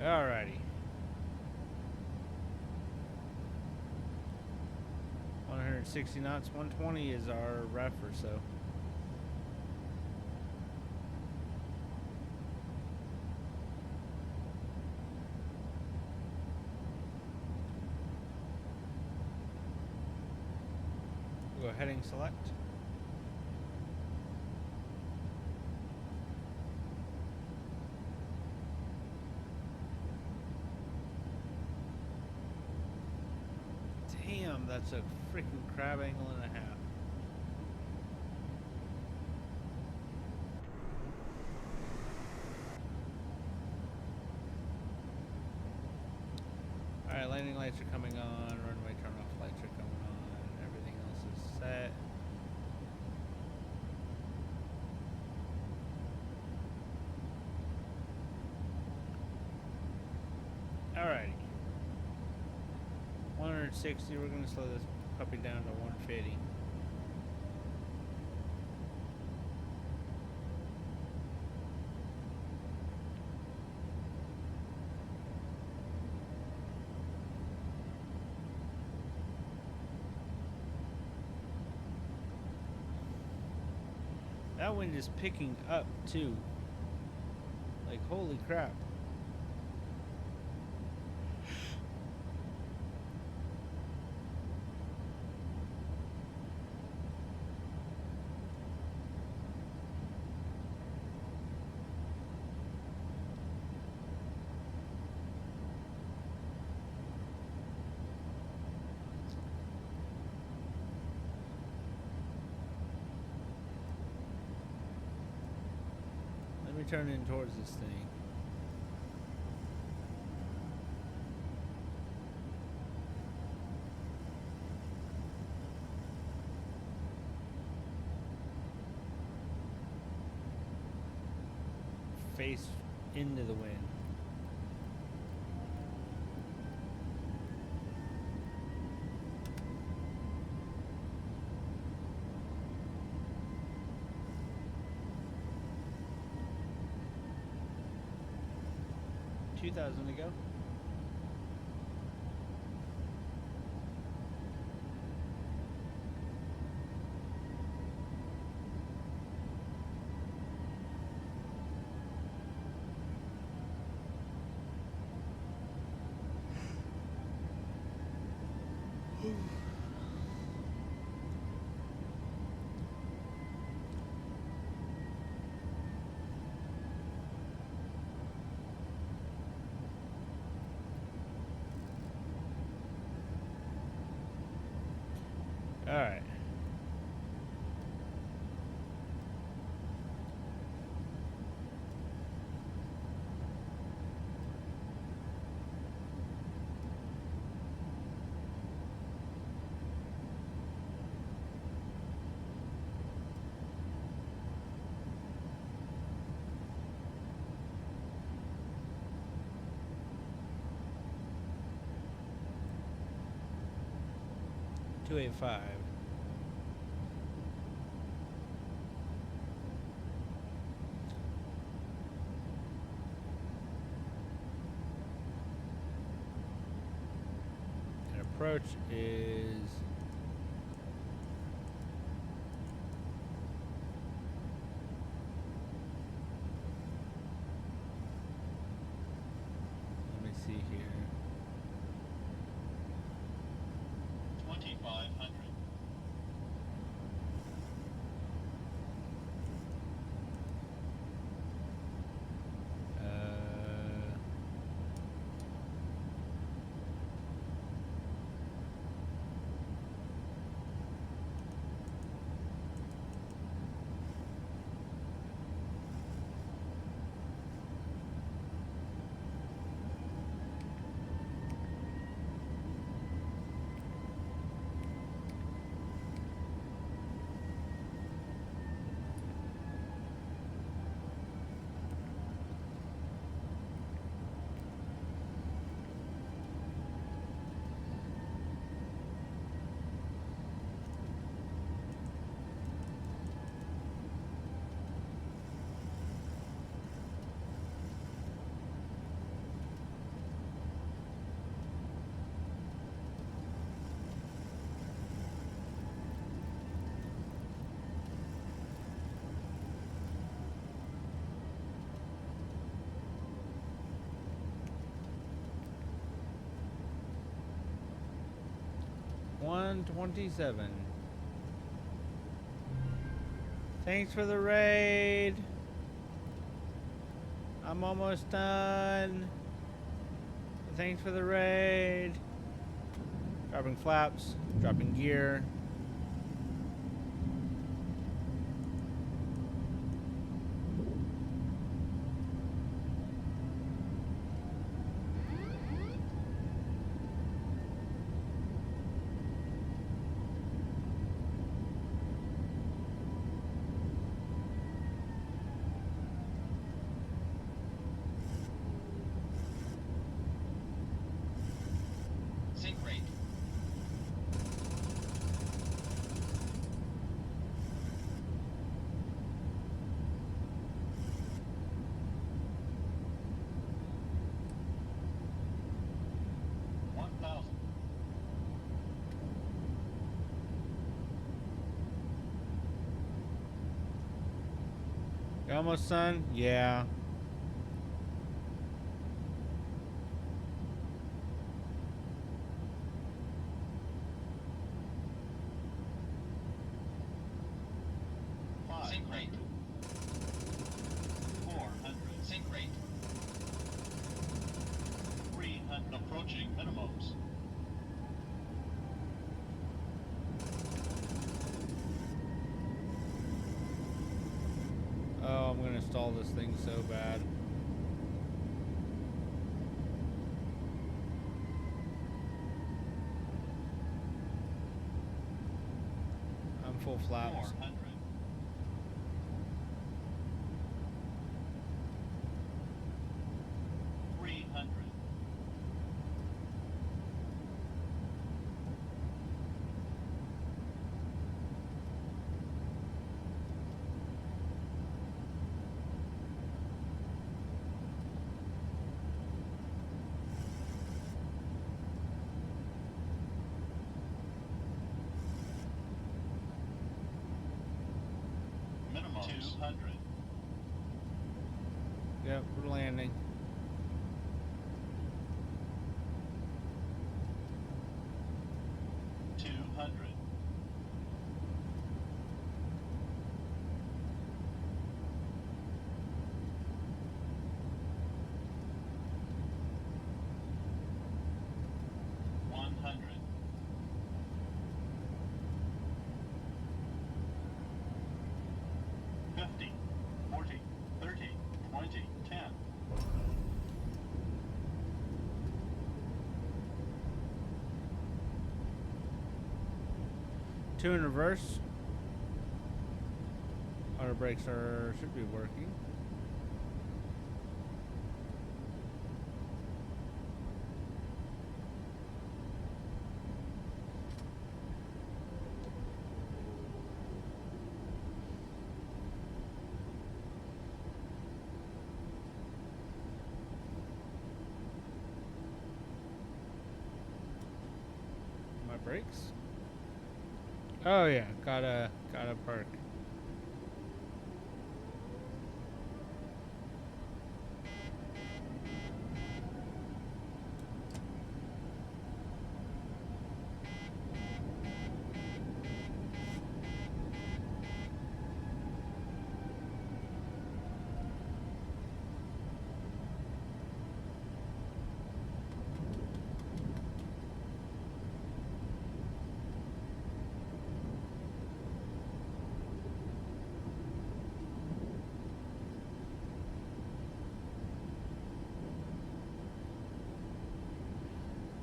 Alrighty. 160 knots, 120 is our ref or so. Go heading select. Damn, that's a freaking crab angle and a half. Alright, landing lights are coming on, runway turn off lights are coming on, everything else is set. Alrighty. 160, we're going to slow this puppy down to 150. That wind is picking up too. Like, holy crap. Let me turn in towards this thing. Face into the wind. $2,000 to go. All right. $285. And approach is let me see here. 2,500. 127. Thanks for the raid. I'm almost done. Thanks for the raid. Dropping flaps, dropping gear. Sink rate. You almost done? Yeah. Sink rate. 400. Sink rate. 300. Approaching minimums. Oh, I'm gonna stall this thing so bad. I'm full flaps. 400. Minimum 200. Yep, we're landing. Two in reverse. Auto brakes should be working. My brakes? Oh yeah, gotta park.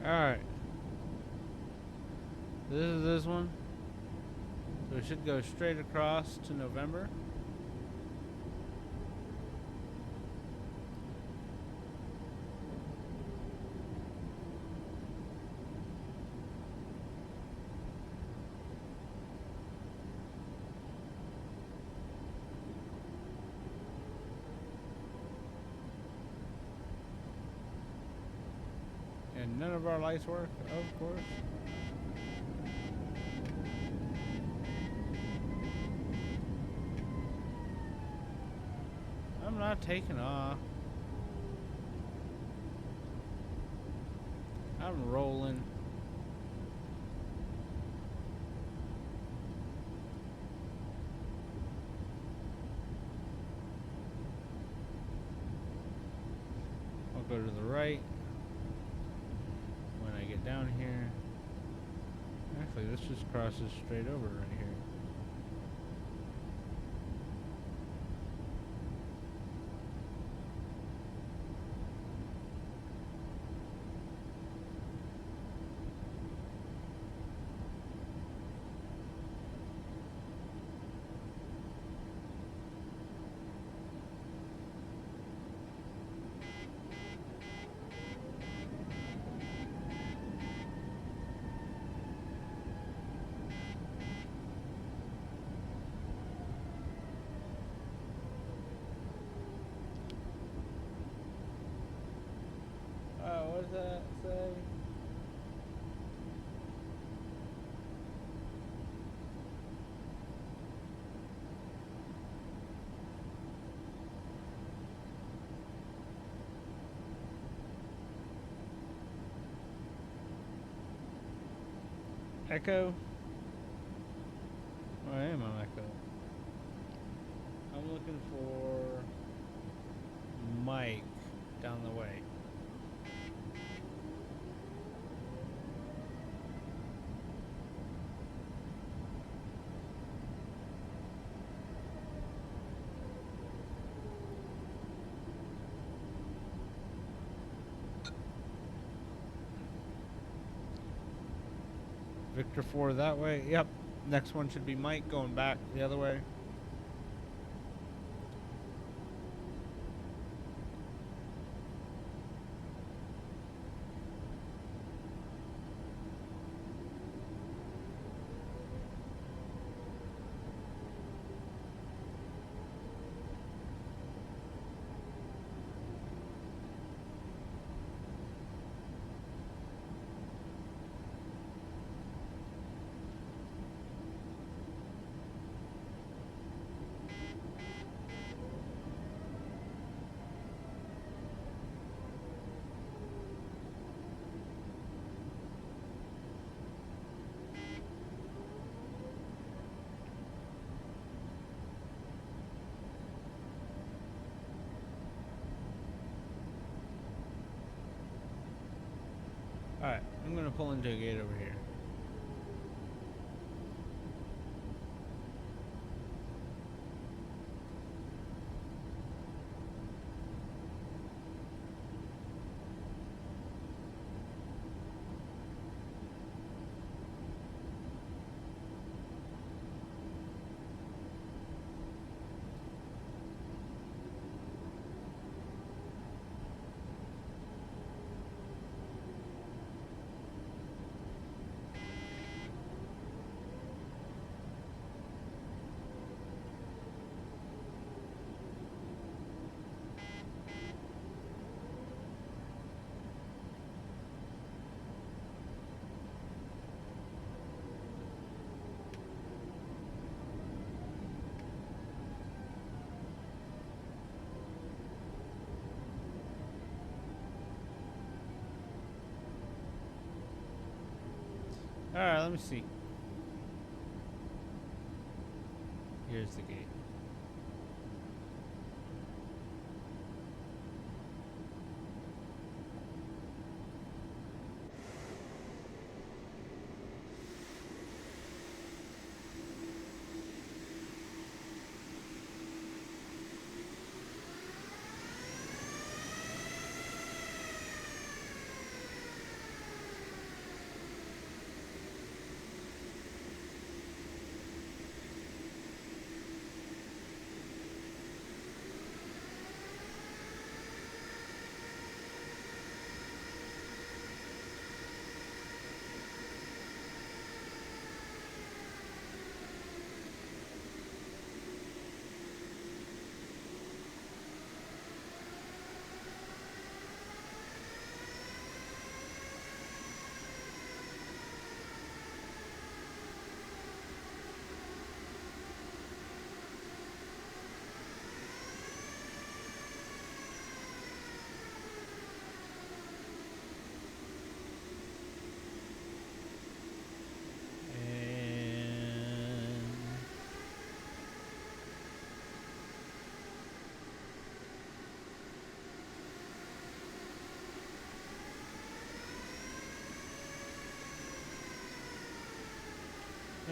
Alright. This is this one. So we should go straight across to November. And none of our lights work, of course. I'm not taking off. I'm rolling. to the right when I get down here. Actually, this just crosses straight over right here. What does that say? Echo? Oh, I am on Echo. I'm looking for Mike down the way. Victor 4 that way. Yep. Next one should be Mike going back the other way. Alright, I'm going to pull into a gate over here. Alright, let me see. Here's the gate.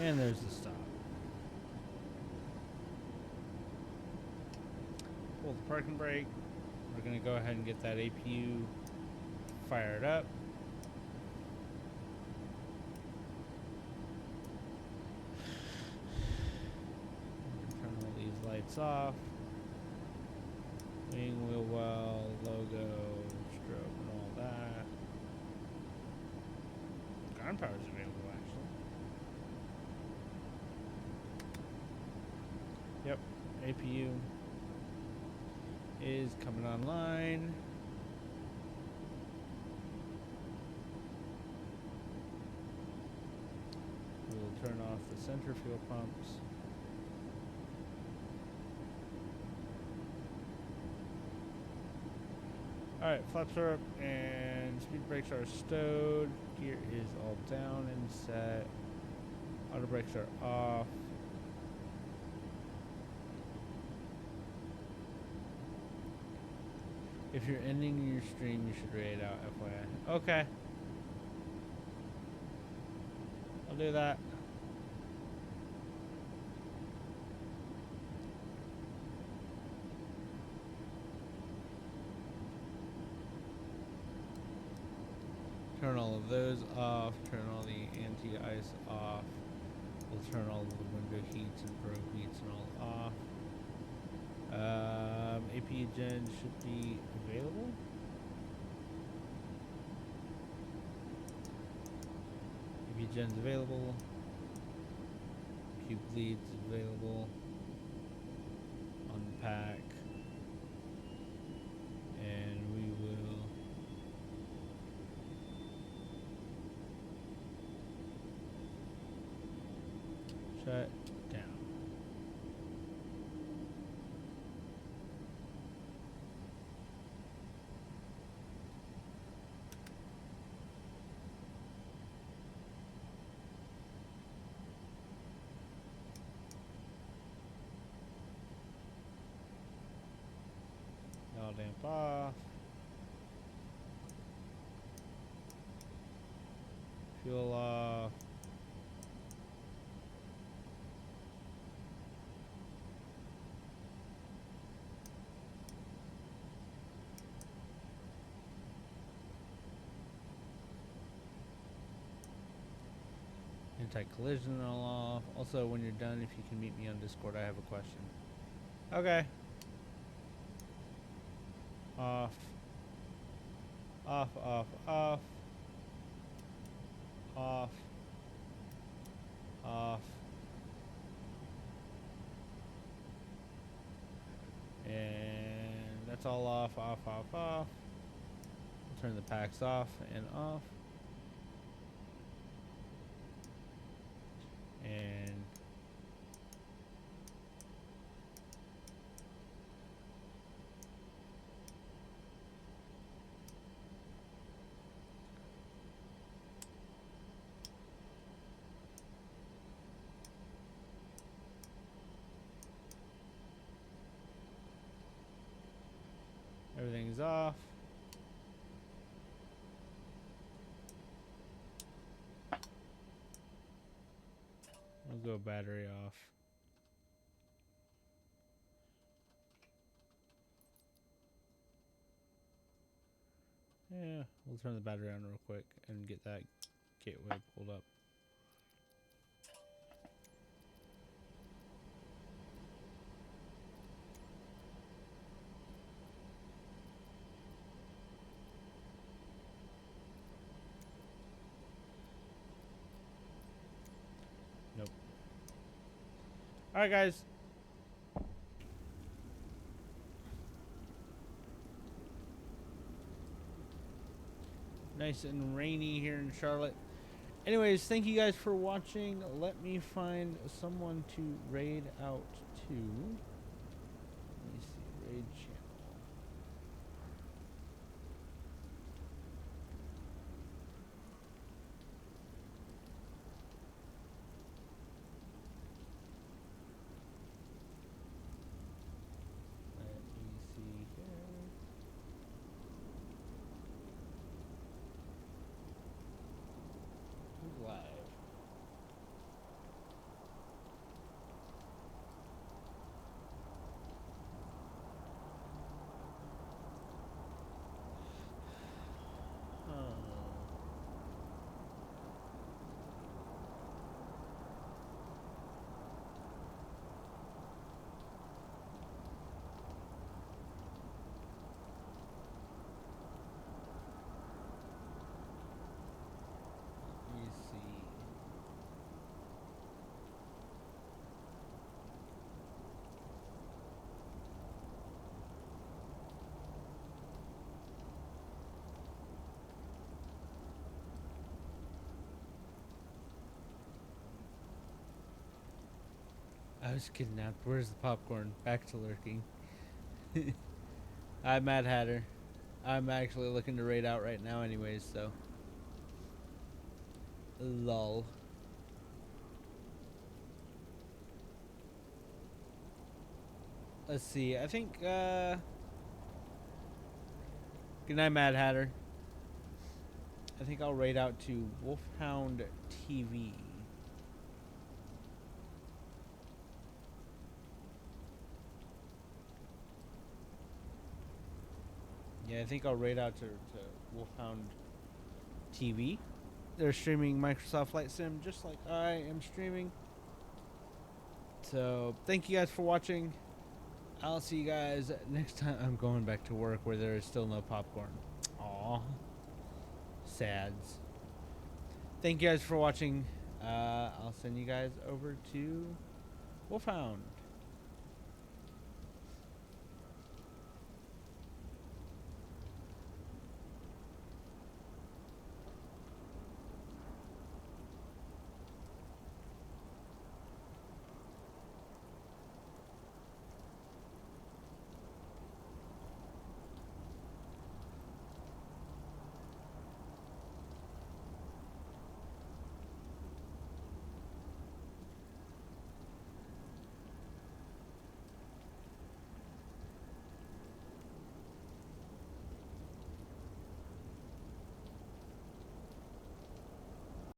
And there's the stop. Pull the parking brake. We're going to go ahead and get that APU fired up. Turn all these lights off. Wing, wheel well, logo, strobe, and all that. Ground power is available, actually. Yep, APU is coming online. We'll turn off the center fuel pumps. Alright, flaps are up and speed brakes are stowed. Gear is all down and set. Auto brakes are off. If you're ending your stream, you should rate out, FYI. Okay. I'll do that. Turn all of those off. Turn all the anti-ice off. We'll turn all of the window heats and probe heats and all off. APU gen should be available. APU gen's available. Cube leads available on the pack. And we will shut down. All damp off. Fuel off. Anti-collision all off. Also, when you're done, if you can meet me on Discord, I have a question. Okay. Off. Off, off, off. Off. Off. And that's all off, off, off, off. We'll turn the packs off and off. And everything's off. We'll go battery off. Yeah, we'll turn the battery on real quick and get that gateway pulled up. Nope. Alright, guys. Nice and rainy here in Charlotte. Anyways, thank you guys for watching. Let me find someone to raid out to. Let me see, raid channel. Let me see here. Who's live? I was kidnapped. Where's the popcorn? Back to lurking. I'm Mad Hatter. I'm actually looking to raid out right now anyways, so. Lol. Let's see. I think, good night, Mad Hatter. I think I'll raid out to Wolfhound TV. Yeah, I think I'll raid out to Wolfhound TV. They're streaming Microsoft Flight Sim just like I am streaming. So, thank you guys for watching. I'll see you guys next time. I'm going back to work where there is still no popcorn. Aw. Sads. Thank you guys for watching. I'll send you guys over to Wolfhound.